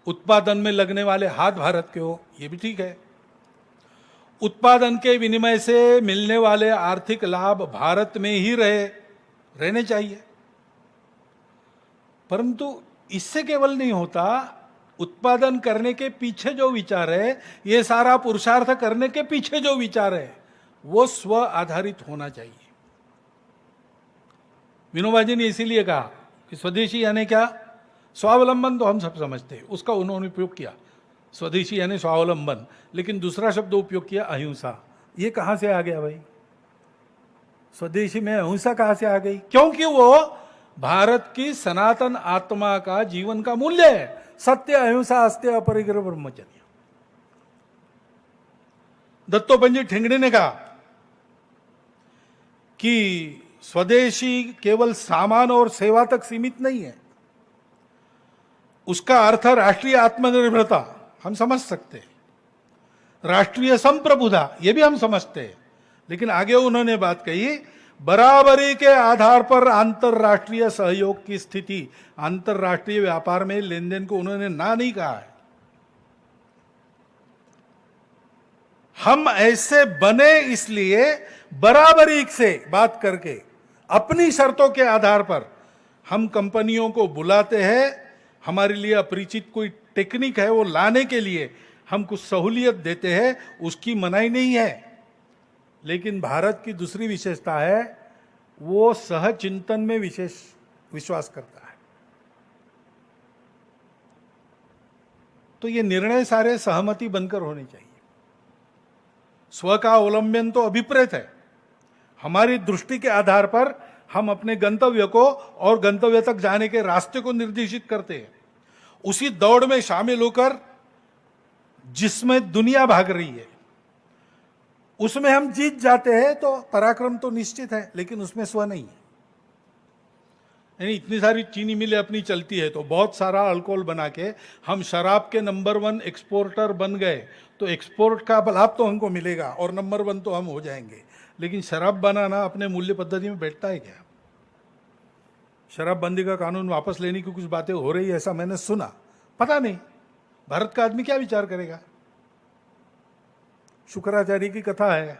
उत्पादन में लगने वाले हाथ भारत के हो, यह भी ठीक है, उत्पादन के विनिमय से मिलने वाले आर्थिक लाभ भारत में ही रहने चाहिए। परंतु इससे केवल नहीं होता, उत्पादन करने के पीछे जो विचार है, ये सारा पुरुषार्थ करने के पीछे जो विचार है, वो स्व आधारित होना चाहिए। विनोबा जी ने इसीलिए कहा कि स्वदेशी यानी क्या? स्वावलंबन तो हम सब समझते हैं, उसका उन्होंने उपयोग किया, स्वदेशी यानी स्वावलंबन, लेकिन दूसरा शब्द उपयोग किया अहिंसा। ये कहां से आ गया भाई? स्वदेशी में अहिंसा कहां से आ गई? क्योंकि वो भारत की सनातन आत्मा का जीवन का मूल्य है, सत्य अहिंसा अस्त्य अपरिग्रह ब्रह्मचर्य। दत्तोपंत ठेंगड़ी ने कहा कि स्वदेशी केवल सामान और सेवा तक सीमित नहीं है, उसका अर्थ राष्ट्रीय आत्मनिर्भरता हम समझ सकते हैं, राष्ट्रीय संप्रभुता ये भी हम समझते हैं, लेकिन आगे उन्होंने बात कही बराबरी के आधार पर अंतरराष्ट्रीय सहयोग की स्थिति। अंतरराष्ट्रीय व्यापार में लेन देन को उन्होंने ना नहीं कहा है। हम ऐसे बने इसलिए बराबरी से बात करके अपनी शर्तों के आधार पर हम कंपनियों को बुलाते हैं, हमारे लिए अपरिचित कोई टेक्निक है वो लाने के लिए हम कुछ सहूलियत देते हैं, उसकी मनाही नहीं है। लेकिन भारत की दूसरी विशेषता है, वो सहचिंतन में विशेष विश्वास करता है। तो ये निर्णय सारे सहमति बनकर होने चाहिए। स्व का अवलंबन तो अभिप्रेत है, हमारी दृष्टि के आधार पर हम अपने गंतव्य को और गंतव्य तक जाने के रास्ते को निर्देशित करते हैं। उसी दौड़ में शामिल होकर जिसमें दुनिया भाग रही है उसमें हम जीत जाते हैं तो पराक्रम तो निश्चित है, लेकिन उसमें स्व नहीं है। यानी इतनी सारी चीनी मिलें अपनी चलती है तो बहुत सारा अल्कोहल बना के हम शराब के नंबर 1 एक्सपोर्टर बन गए, तो एक्सपोर्ट का लाभ तो हमको मिलेगा और नंबर 1 तो हम हो जाएंगे। लेकिन शराब बनाना अपने मूल्य पद्धति में बैठता है क्या? शराबबंदी का कानून वापस लेने की कुछ बातें हो रही है ऐसा मैंने सुना, पता नहीं भारत का आदमी क्या विचार करेगा। शुक्राचार्य की कथा है,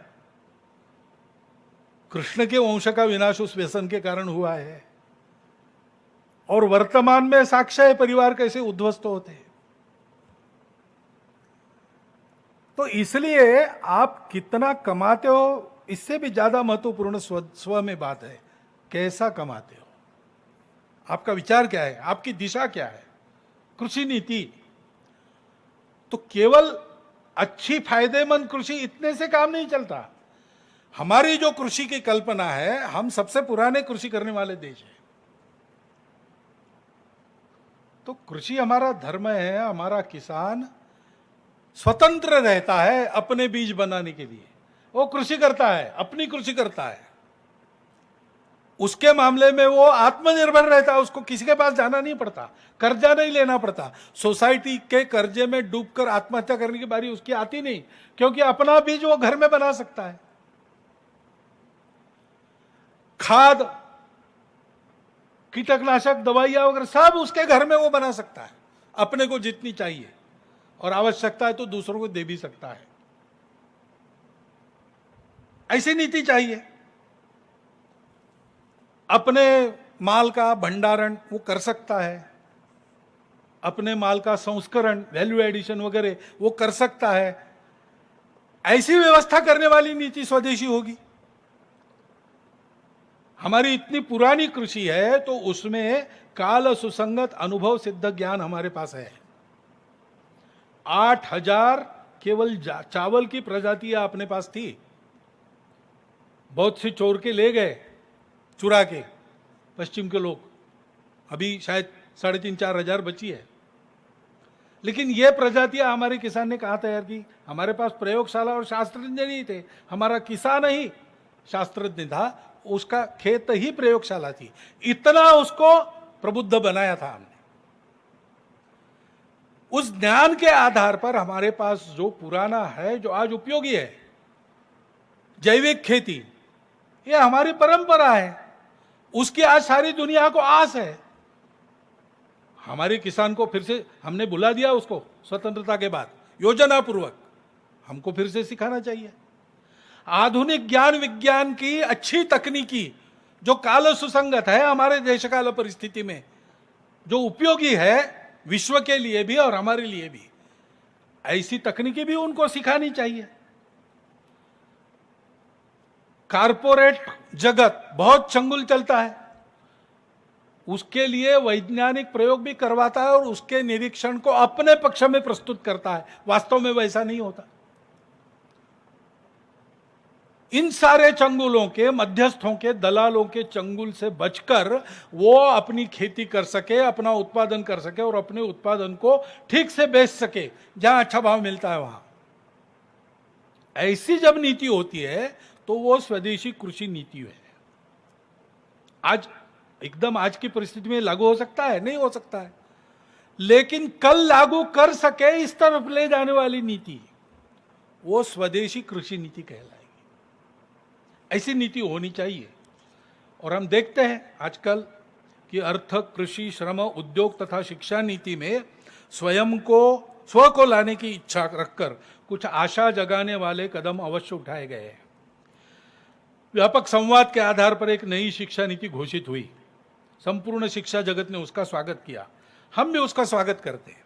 कृष्ण के वंश का विनाश उस व्यसन के कारण हुआ है, और वर्तमान में साक्ष्य परिवार कैसे उद्ध्वस्त होते हैं। तो इसलिए आप कितना कमाते हो इससे भी ज्यादा महत्वपूर्ण स्व में बात है, कैसा कमाते हो, आपका विचार क्या है, आपकी दिशा क्या है। कृषि नीति तो केवल अच्छी फायदेमंद कृषि इतने से काम नहीं चलता। हमारी जो कृषि की कल्पना है, हम सबसे पुराने कृषि करने वाले देश हैं, तो कृषि हमारा धर्म है। हमारा किसान स्वतंत्र रहता है अपने बीज बनाने के लिए, वो कृषि करता है, अपनी कृषि करता है, उसके मामले में वो आत्मनिर्भर रहता है, उसको किसी के पास जाना नहीं पड़ता, कर्जा नहीं लेना पड़ता, सोसाइटी के कर्जे में डूबकर आत्महत्या करने की बारी उसकी आती नहीं, क्योंकि अपना बीज वो घर में बना सकता है। खाद, कीटकनाशक, दवाइयां वगैरह सब उसके घर में वो बना सकता है, अपने को जितनी चाहिए, और आवश्यकता है तो दूसरों को दे भी सकता है। ऐसी नीति चाहिए। अपने माल का भंडारण वो कर सकता है, अपने माल का संस्करण, वैल्यू एडिशन वगैरह वो कर सकता है। ऐसी व्यवस्था करने वाली नीति स्वदेशी होगी। हमारी इतनी पुरानी कृषि है तो उसमें काल सुसंगत अनुभव सिद्ध ज्ञान हमारे पास है। 8000 केवल चावल की प्रजातियां अपने पास थी, बहुत से चोर के ले गए, चुरा के पश्चिम के लोग, अभी शायद 3,500-4 हजार बची है। लेकिन ये प्रजातियां हमारे किसान ने कहाँ तैयार की? हमारे पास प्रयोगशाला और शास्त्रज्ञ नहीं थे, हमारा किसान ही शास्त्रज्ञ था, उसका खेत ही प्रयोगशाला थी, इतना उसको प्रबुद्ध बनाया था हमने। उस ज्ञान के आधार पर हमारे पास जो पुराना है, जो आज उपयोगी है, जैविक खेती, ये हमारी परंपरा है, उसकी आज सारी दुनिया को आस है। हमारे किसान को फिर से हमने बुला दिया, उसको स्वतंत्रता के बाद योजना पूर्वक हमको फिर से सिखाना चाहिए। आधुनिक ज्ञान विज्ञान की अच्छी तकनीकी जो काल सुसंगत है, हमारे देश काल परिस्थिति में जो उपयोगी है, विश्व के लिए भी और हमारे लिए भी। ऐसी तकनीकी भी उनको सिखानी चाहिए। कारपोरेट जगत बहुत चंगुल चलता है, उसके लिए वैज्ञानिक प्रयोग भी करवाता है और उसके निरीक्षण को अपने पक्ष में प्रस्तुत करता है। वास्तव में वैसा नहीं होता। इन सारे चंगुलों के, मध्यस्थों के, दलालों के चंगुल से बचकर वो अपनी खेती कर सके, अपना उत्पादन कर सके और अपने उत्पादन को ठीक से बेच सके जहां अच्छा भाव मिलता है वहां। ऐसी जब नीति होती है तो वो स्वदेशी कृषि नीति है। आज एकदम आज की परिस्थिति में लागू हो सकता है? नहीं हो सकता है, लेकिन कल लागू कर सके इस तरफ ले जाने वाली नीति, वो स्वदेशी कृषि नीति कहलाएगी। ऐसी नीति होनी चाहिए। और हम देखते हैं आजकल कि अर्थ, कृषि, श्रम, उद्योग तथा शिक्षा नीति में स्वयं को, स्व को लाने की इच्छा रखकर कुछ आशा जगाने वाले कदम अवश्य उठाए गए हैं। व्यापक संवाद के आधार पर एक नई शिक्षा नीति घोषित हुई। संपूर्ण शिक्षा जगत ने उसका स्वागत किया, हम भी उसका स्वागत करते हैं।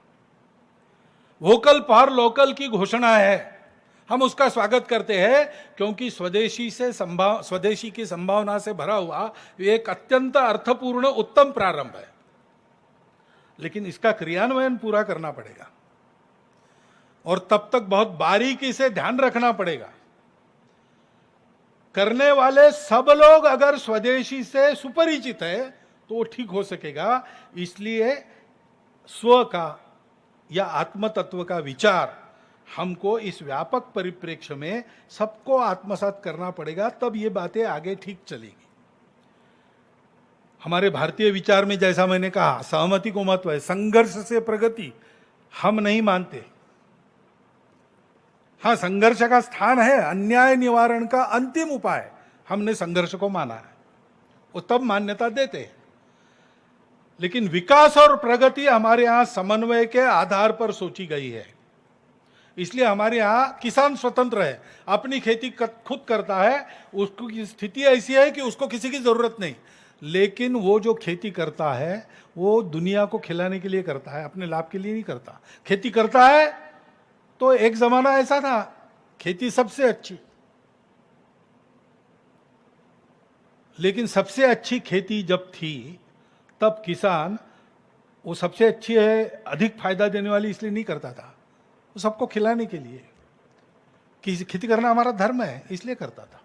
वोकल फॉर लोकल की घोषणा है, हम उसका स्वागत करते हैं, क्योंकि स्वदेशी की संभावना से भरा हुआ एक अत्यंत अर्थपूर्ण उत्तम प्रारंभ है। लेकिन इसका क्रियान्वयन पूरा करना पड़ेगा और तब तक बहुत बारीकी से ध्यान रखना पड़ेगा। करने वाले सब लोग अगर स्वदेशी से सुपरिचित है तो वो ठीक हो सकेगा। इसलिए स्व का या आत्म तत्व का विचार हमको इस व्यापक परिप्रेक्ष्य में सबको आत्मसात करना पड़ेगा, तब ये बातें आगे ठीक चलेगी। हमारे भारतीय विचार में, जैसा मैंने कहा, सहमति को महत्व है, संघर्ष से प्रगति हम नहीं मानते। हाँ, संघर्ष का स्थान है, अन्याय निवारण का अंतिम उपाय हमने संघर्ष को माना है, वो तब मान्यता देते हैं। लेकिन विकास और प्रगति हमारे यहां समन्वय के आधार पर सोची गई है। इसलिए हमारे यहाँ किसान स्वतंत्र है, अपनी खेती खुद करता है, उसकी स्थिति ऐसी है कि उसको किसी की जरूरत नहीं। लेकिन वो जो खेती करता है वो दुनिया को खिलाने के लिए करता है, अपने लाभ के लिए नहीं करता। खेती करता है तो एक जमाना ऐसा था, खेती सबसे अच्छी, लेकिन सबसे अच्छी खेती जब थी तब किसान वो सबसे अच्छी है, अधिक फायदा देने वाली इसलिए नहीं करता था, वो सबको खिलाने के लिए। कि खेती करना हमारा धर्म है इसलिए करता था,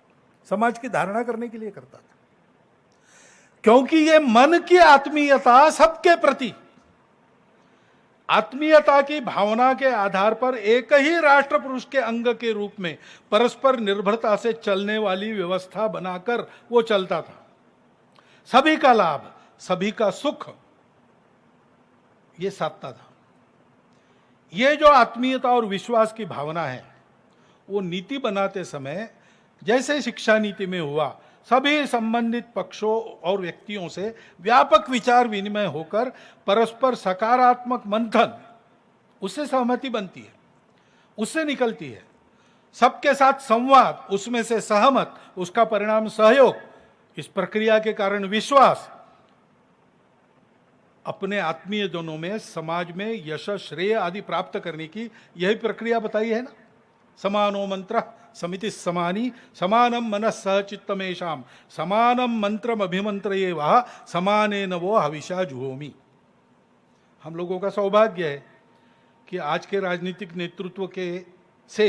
समाज की धारणा करने के लिए करता था। क्योंकि ये मन की आत्मीयता, सबके प्रति आत्मीयता की भावना के आधार पर एक ही राष्ट्र पुरुष के अंग के रूप में परस्पर निर्भरता से चलने वाली व्यवस्था बनाकर वो चलता था। सभी का लाभ, सभी का सुख ये साधता था। ये जो आत्मीयता और विश्वास की भावना है वो नीति बनाते समय, जैसे शिक्षा नीति में हुआ, सभी संबंधित पक्षों और व्यक्तियों से व्यापक विचार विनिमय होकर परस्पर सकारात्मक मंथन, उससे सहमति बनती है, उससे निकलती है। सबके साथ संवाद, उसमें से सहमत, उसका परिणाम सहयोग, इस प्रक्रिया के कारण विश्वास, अपने आत्मीय जनों में, समाज में यश, श्रेय आदि प्राप्त करने की यही प्रक्रिया बताई है ना। समानो मंत्र समिति समानी, समानम मनस सह चित्तमेशाम, समानम मंत्रम अभिमंत्रये वह, समाने न वो हविषा जुहोमी। हम लोगों का सौभाग्य है कि आज के राजनीतिक नेतृत्व के से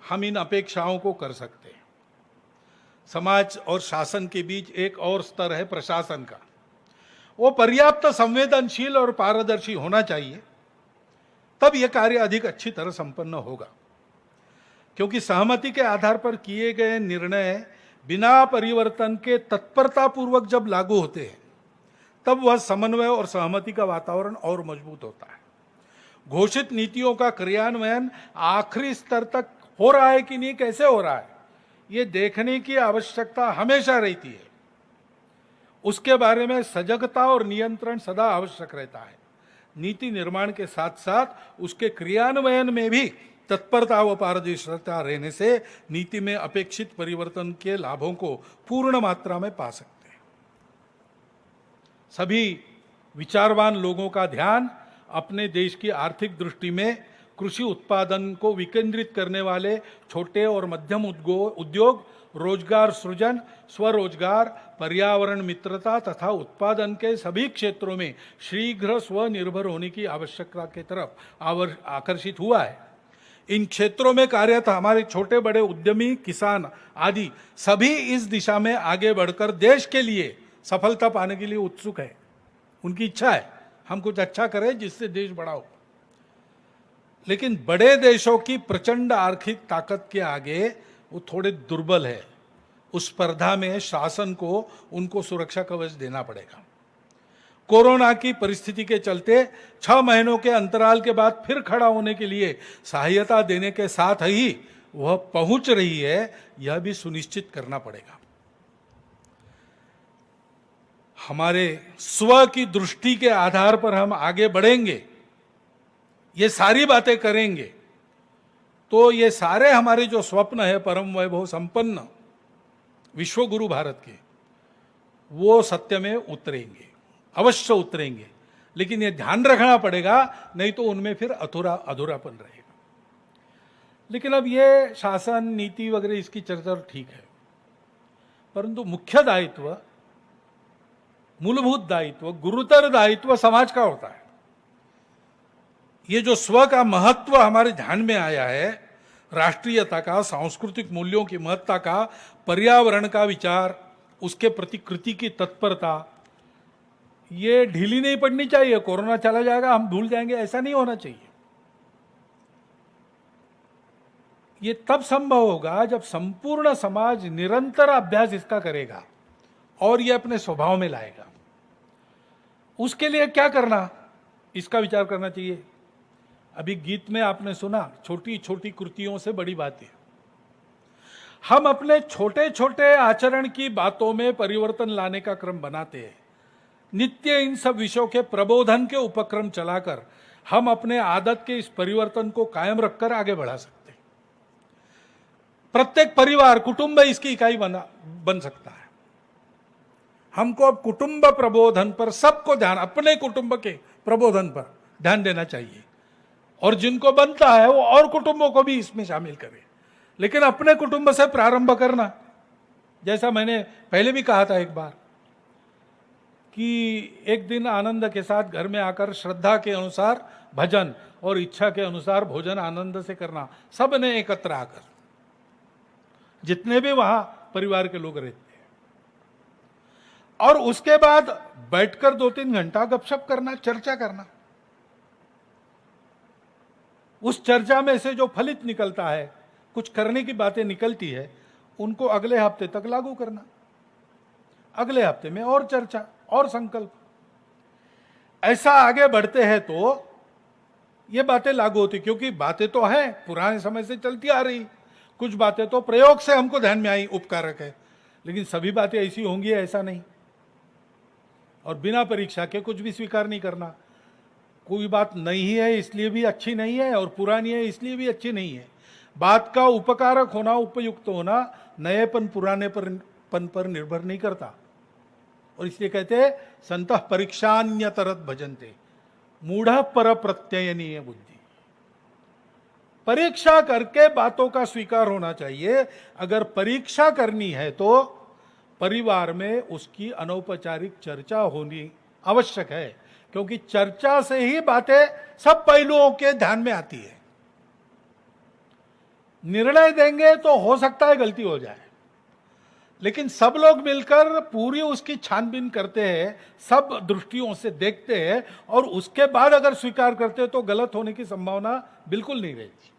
हम इन अपेक्षाओं को कर सकते हैं। समाज और शासन के बीच एक और स्तर है प्रशासन का, वो पर्याप्त संवेदनशील और पारदर्शी होना चाहिए, तब यह कार्य अधिक अच्छी तरह संपन्न होगा। क्योंकि सहमति के आधार पर किए गए निर्णय बिना परिवर्तन के तत्परतापूर्वक जब लागू होते हैं तब वह समन्वय और सहमति का वातावरण और मजबूत होता है। घोषित नीतियों का क्रियान्वयन आखिरी स्तर तक हो रहा है कि नहीं, कैसे हो रहा है, ये देखने की आवश्यकता हमेशा रहती है। उसके बारे में सजगता और नियंत्रण सदा आवश्यक रहता है। नीति निर्माण के साथ साथ उसके क्रियान्वयन में भी तत्परता व पारदर्शिता रहने से नीति में अपेक्षित परिवर्तन के लाभों को पूर्ण मात्रा में पा सकते हैं। सभी विचारवान लोगों का ध्यान अपने देश की आर्थिक दृष्टि में कृषि उत्पादन को विकेंद्रित करने वाले छोटे और मध्यम उद्योग, रोजगार सृजन, स्वरोजगार, पर्यावरण मित्रता तथा उत्पादन के सभी क्षेत्रों में शीघ्र स्वनिर्भर होने की आवश्यकता की तरफ आकर्षित हुआ है। इन क्षेत्रों में कार्यरत हमारे छोटे बड़े उद्यमी, किसान आदि सभी इस दिशा में आगे बढ़कर देश के लिए सफलता पाने के लिए उत्सुक है। उनकी इच्छा है हम कुछ अच्छा करें जिससे देश बड़ा हो। लेकिन बड़े देशों की प्रचंड आर्थिक ताकत के आगे वो थोड़े दुर्बल है। उस स्पर्धा में शासन को उनको सुरक्षा कवच देना पड़ेगा। कोरोना की परिस्थिति के चलते 6 महीनों के अंतराल के बाद फिर खड़ा होने के लिए सहायता देने के साथ ही वह पहुंच रही है, यह भी सुनिश्चित करना पड़ेगा। हमारे स्व की दृष्टि के आधार पर हम आगे बढ़ेंगे, ये सारी बातें करेंगे तो ये सारे हमारे जो स्वप्न है परम वैभव संपन्न विश्वगुरु भारत के, वो सत्य में उतरेंगे, अवश्य उतरेंगे। लेकिन ये ध्यान रखना पड़ेगा, नहीं तो उनमें फिर अधूरापन रहेगा। लेकिन अब ये शासन नीति वगैरह इसकी चर्चा ठीक है, परंतु मुख्य दायित्व, मूलभूत दायित्व, गुरुतर दायित्व समाज का होता है। ये जो स्व का महत्व हमारे ध्यान में आया है, राष्ट्रीयता का, सांस्कृतिक मूल्यों की महत्ता का, पर्यावरण का विचार, उसके प्रति कृति की तत्परता, ये ढीली नहीं पड़नी चाहिए। कोरोना चला जाएगा हम भूल जाएंगे, ऐसा नहीं होना चाहिए। ये तब संभव होगा जब संपूर्ण समाज निरंतर अभ्यास इसका करेगा और ये अपने स्वभाव में लाएगा। उसके लिए क्या करना, इसका विचार करना चाहिए। अभी गीत में आपने सुना, छोटी छोटी कृतियों से बड़ी बातें। हम अपने छोटे छोटे आचरण की बातों में परिवर्तन लाने का क्रम बनाते हैं। नित्य इन सब विषयों के प्रबोधन के उपक्रम चलाकर हम अपने आदत के इस परिवर्तन को कायम रखकर आगे बढ़ा सकते हैं। प्रत्येक परिवार, कुटुंब इसकी इकाई बन सकता है। हमको अब कुटुंब प्रबोधन पर सबको ध्यान, अपने कुटुंब के प्रबोधन पर ध्यान देना चाहिए, और जिनको बनता है वो और कुटुंबों को भी इसमें शामिल करें। लेकिन अपने कुटुंब से प्रारंभ करना, जैसा मैंने पहले भी कहा था एक बार कि एक दिन आनंद के साथ घर में आकर श्रद्धा के अनुसार भजन और इच्छा के अनुसार भोजन आनंद से करना, सब ने एकत्र आकर, जितने भी वहां परिवार के लोग रहते हैं, और उसके बाद बैठकर 2-3 घंटा गपशप करना, चर्चा करना। उस चर्चा में से जो फलित निकलता है, कुछ करने की बातें निकलती है, उनको अगले हफ्ते तक लागू करना। अगले हफ्ते में और चर्चा और संकल्प, ऐसा आगे बढ़ते हैं तो ये बातें लागू होती। क्योंकि बातें तो हैं, पुराने समय से चलती आ रही, कुछ बातें तो प्रयोग से हमको ध्यान में आई, उपकारक है, लेकिन सभी बातें ऐसी होंगी ऐसा नहीं। और बिना परीक्षा के कुछ भी स्वीकार नहीं करना। कोई बात नहीं है इसलिए भी अच्छी नहीं है, और पुरानी है इसलिए भी अच्छी नहीं है। बात का उपकारक होना, उपयुक्त होना नएपन पुरानेपन पर निर्भर नहीं करता। और इसलिए कहते हैं संतः परीक्षान्यतरत भजन्ते मूढ़ पर प्रत्ययनीय बुद्धि। परीक्षा करके बातों का स्वीकार होना चाहिए। अगर परीक्षा करनी है तो परिवार में उसकी अनौपचारिक चर्चा होनी आवश्यक है, क्योंकि चर्चा से ही बातें सब पहलुओं के ध्यान में आती है। निर्णय देंगे तो हो सकता है गलती हो जाए, लेकिन सब लोग मिलकर पूरी उसकी छानबीन करते हैं, सब दृष्टियों से देखते हैं, और उसके बाद अगर स्वीकार करते हैं तो गलत होने की संभावना बिल्कुल नहीं रहती।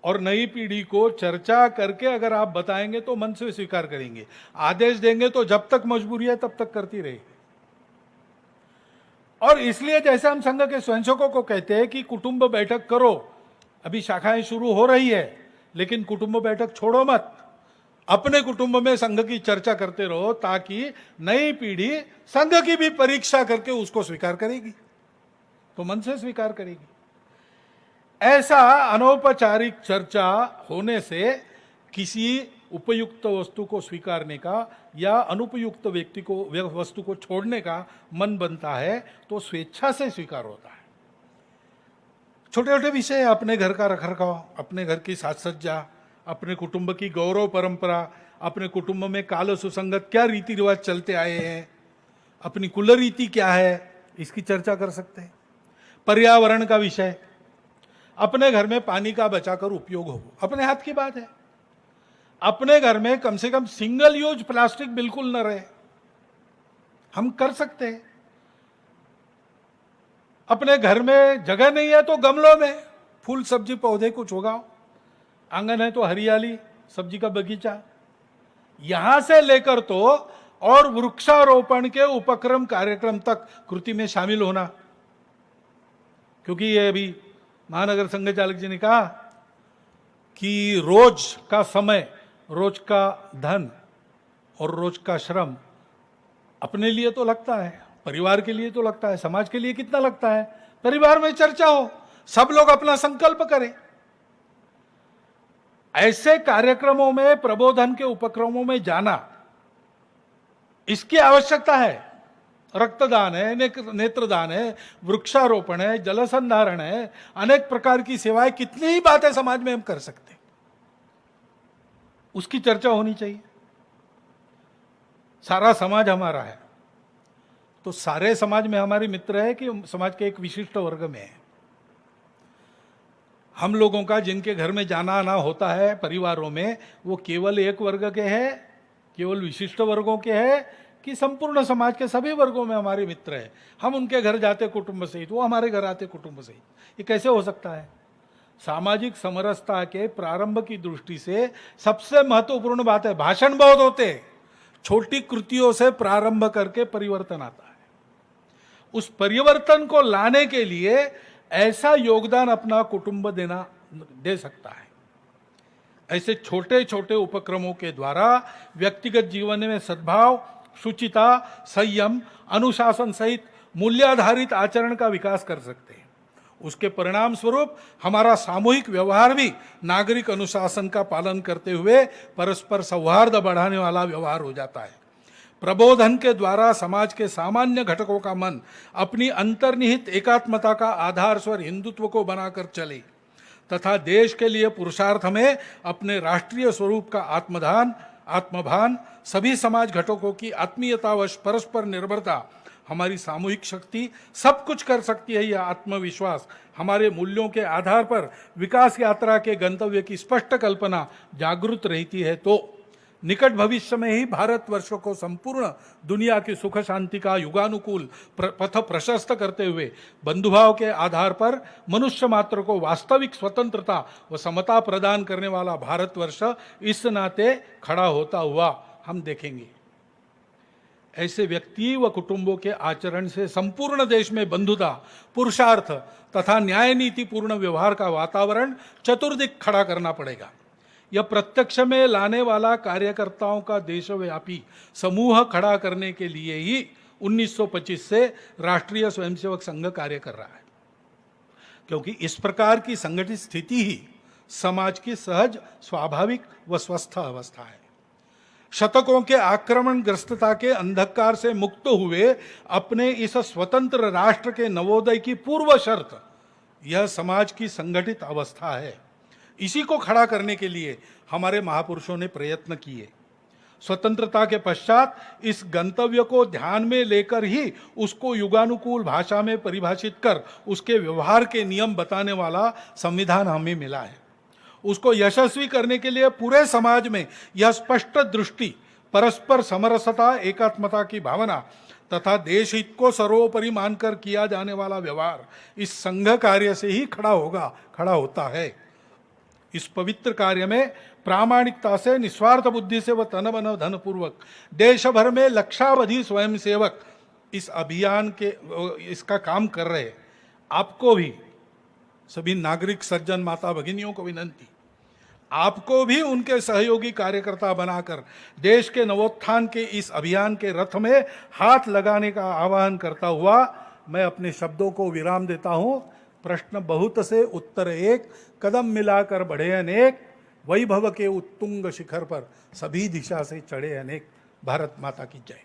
और नई पीढ़ी को चर्चा करके अगर आप बताएंगे तो मन से स्वीकार करेंगे। आदेश देंगे तो जब तक मजबूरी है तब तक करती रहेगी। और इसलिए जैसे हम संघ के स्वयंसेवकों को कहते हैं कि कुटुंब बैठक करो, अभी शाखाएं शुरू हो रही है, लेकिन कुटुंब बैठक छोड़ो मत, अपने कुटुंब में संघ की चर्चा करते रहो, ताकि नई पीढ़ी संघ की भी परीक्षा करके उसको स्वीकार करेगी, तो मन से स्वीकार करेगी। ऐसा अनौपचारिक चर्चा होने से किसी उपयुक्त वस्तु को स्वीकारने का या अनुपयुक्त व्यक्ति को वस्तु को छोड़ने का मन बनता है तो स्वेच्छा से स्वीकार होता है। छोटे छोटे विषय, अपने घर का रखरखाव, अपने घर की साज सज्जा, अपने कुटुंब की गौरव परंपरा, अपने कुटुंब में काल सुसंगत क्या रीति रिवाज चलते आए हैं, अपनी कुल रीति क्या है, इसकी चर्चा कर सकते हैं। पर्यावरण का विषय, अपने घर में पानी का बचाकर उपयोग हो, अपने हाथ की बात है। अपने घर में कम से कम सिंगल यूज प्लास्टिक बिल्कुल न रहे, हम कर सकते हैं। अपने घर में जगह नहीं है तो गमलों में फूल सब्जी पौधे कुछ उगाओ, आंगन है तो हरियाली, सब्जी का बगीचा, यहां से लेकर तो और वृक्षारोपण के उपक्रम कार्यक्रम तक कृति में शामिल होना। क्योंकि ये अभी महानगर संघ चालक जी ने कहा कि रोज का समय, रोज का धन और रोज का श्रम अपने लिए तो लगता है, परिवार के लिए तो लगता है, समाज के लिए कितना लगता है। परिवार में चर्चा हो, सब लोग अपना संकल्प करें। ऐसे कार्यक्रमों में, प्रबोधन के उपक्रमों में जाना, इसकी आवश्यकता है। रक्तदान है, नेत्रदान है, वृक्षारोपण है, जल संधारण है, अनेक प्रकार की सेवाएं, कितनी ही बातें समाज में हम कर सकते हैं, उसकी चर्चा होनी चाहिए। सारा समाज हमारा है तो सारे समाज में हमारे मित्र है कि समाज के एक विशिष्ट वर्ग में है। हम लोगों का जिनके घर में जाना आना होता है परिवारों में, वो केवल एक वर्ग के हैं, केवल विशिष्ट वर्गों के हैं कि संपूर्ण समाज के सभी वर्गों में हमारे मित्र हैं। हम उनके घर जाते कुटुंब सहित, वो हमारे घर आते कुटुंब सहित, ये कैसे हो सकता है? सामाजिक समरसता के प्रारंभ की दृष्टि से सबसे महत्वपूर्ण बात है, भाषण बहुत होते हैं, छोटी कृतियों से प्रारंभ करके परिवर्तन आता है। उस परिवर्तन को लाने के लिए ऐसा योगदान अपना कुटुंब दे सकता है। ऐसे छोटे छोटे उपक्रमों के द्वारा व्यक्तिगत जीवन में सद्भाव, शुचिता, संयम, अनुशासन सहित मूल्याधारित आचरण का विकास कर सकते हैं। उसके परिणाम स्वरूप हमारा सामूहिक व्यवहार भी नागरिक अनुशासन का पालन करते हुए परस्पर सौहार्द बढ़ाने वाला व्यवहार हो जाता है। प्रबोधन के द्वारा समाज के सामान्य घटकों का मन अपनी अंतर्निहित एकात्मता का आधार स्वर हिंदुत्व को बनाकर चले तथा देश के लिए पुरुषार्थ में अपने राष्ट्रीय स्वरूप का आत्मभान, सभी समाज घटकों की आत्मीयतावश परस्पर निर्भरता, हमारी सामूहिक शक्ति सब कुछ कर सकती है, यह आत्मविश्वास, हमारे मूल्यों के आधार पर विकास यात्रा के गंतव्य की स्पष्ट कल्पना जागृत रहती है तो निकट भविष्य में ही भारतवर्ष को संपूर्ण दुनिया की सुख शांति का युगानुकूल पथ प्रशस्त करते हुए बंधुभाव के आधार पर मनुष्य मात्र को वास्तविक स्वतंत्रता व समता प्रदान करने वाला भारतवर्ष इस नाते खड़ा होता हुआ हम देखेंगे। ऐसे व्यक्ति व कुटुंबों के आचरण से संपूर्ण देश में बंधुता, पुरुषार्थ तथा न्याय नीति पूर्ण व्यवहार का वातावरण चतुर्दिक खड़ा करना पड़ेगा। यह प्रत्यक्ष में लाने वाला कार्यकर्ताओं का देशव्यापी समूह खड़ा करने के लिए ही 1925 से राष्ट्रीय स्वयंसेवक संघ कार्य कर रहा है, क्योंकि इस प्रकार की संगठित स्थिति ही समाज की सहज, स्वाभाविक व स्वस्थ अवस्था है। शतकों के आक्रमणग्रस्तता के अंधकार से मुक्त हुए अपने इस स्वतंत्र राष्ट्र के नवोदय की पूर्व शर्त यह समाज की संगठित अवस्था है। इसी को खड़ा करने के लिए हमारे महापुरुषों ने प्रयत्न किए। स्वतंत्रता के पश्चात इस गंतव्य को ध्यान में लेकर ही उसको युगानुकूल भाषा में परिभाषित कर उसके व्यवहार के नियम बताने वाला संविधान हमें मिला है। उसको यशस्वी करने के लिए पूरे समाज में यह स्पष्ट दृष्टि, परस्पर समरसता, एकात्मता की भावना तथा देश हित को सर्वोपरि मानकर किया जाने वाला व्यवहार इस संघ कार्य से ही खड़ा होता है। इस पवित्र कार्य में प्रामाणिकता से, निस्वार्थ बुद्धि से व तन मन धन पूर्वक देश भर में लक्षावधि स्वयंसेवक इस अभियान के इसका काम कर रहे। आपको भी, सभी नागरिक सज्जन माता भगिनियों को विनंती, आपको भी उनके सहयोगी कार्यकर्ता बनाकर देश के नवोत्थान के इस अभियान के रथ में हाथ लगाने का आह्वान करता हुआ मैं अपने शब्दों को विराम देता हूं। प्रश्न बहुत से, उत्तर एक, कदम मिलाकर बढ़े अनेक, वैभव के उत्तुंग शिखर पर सभी दिशा से चढ़े अनेक। भारत माता की जय।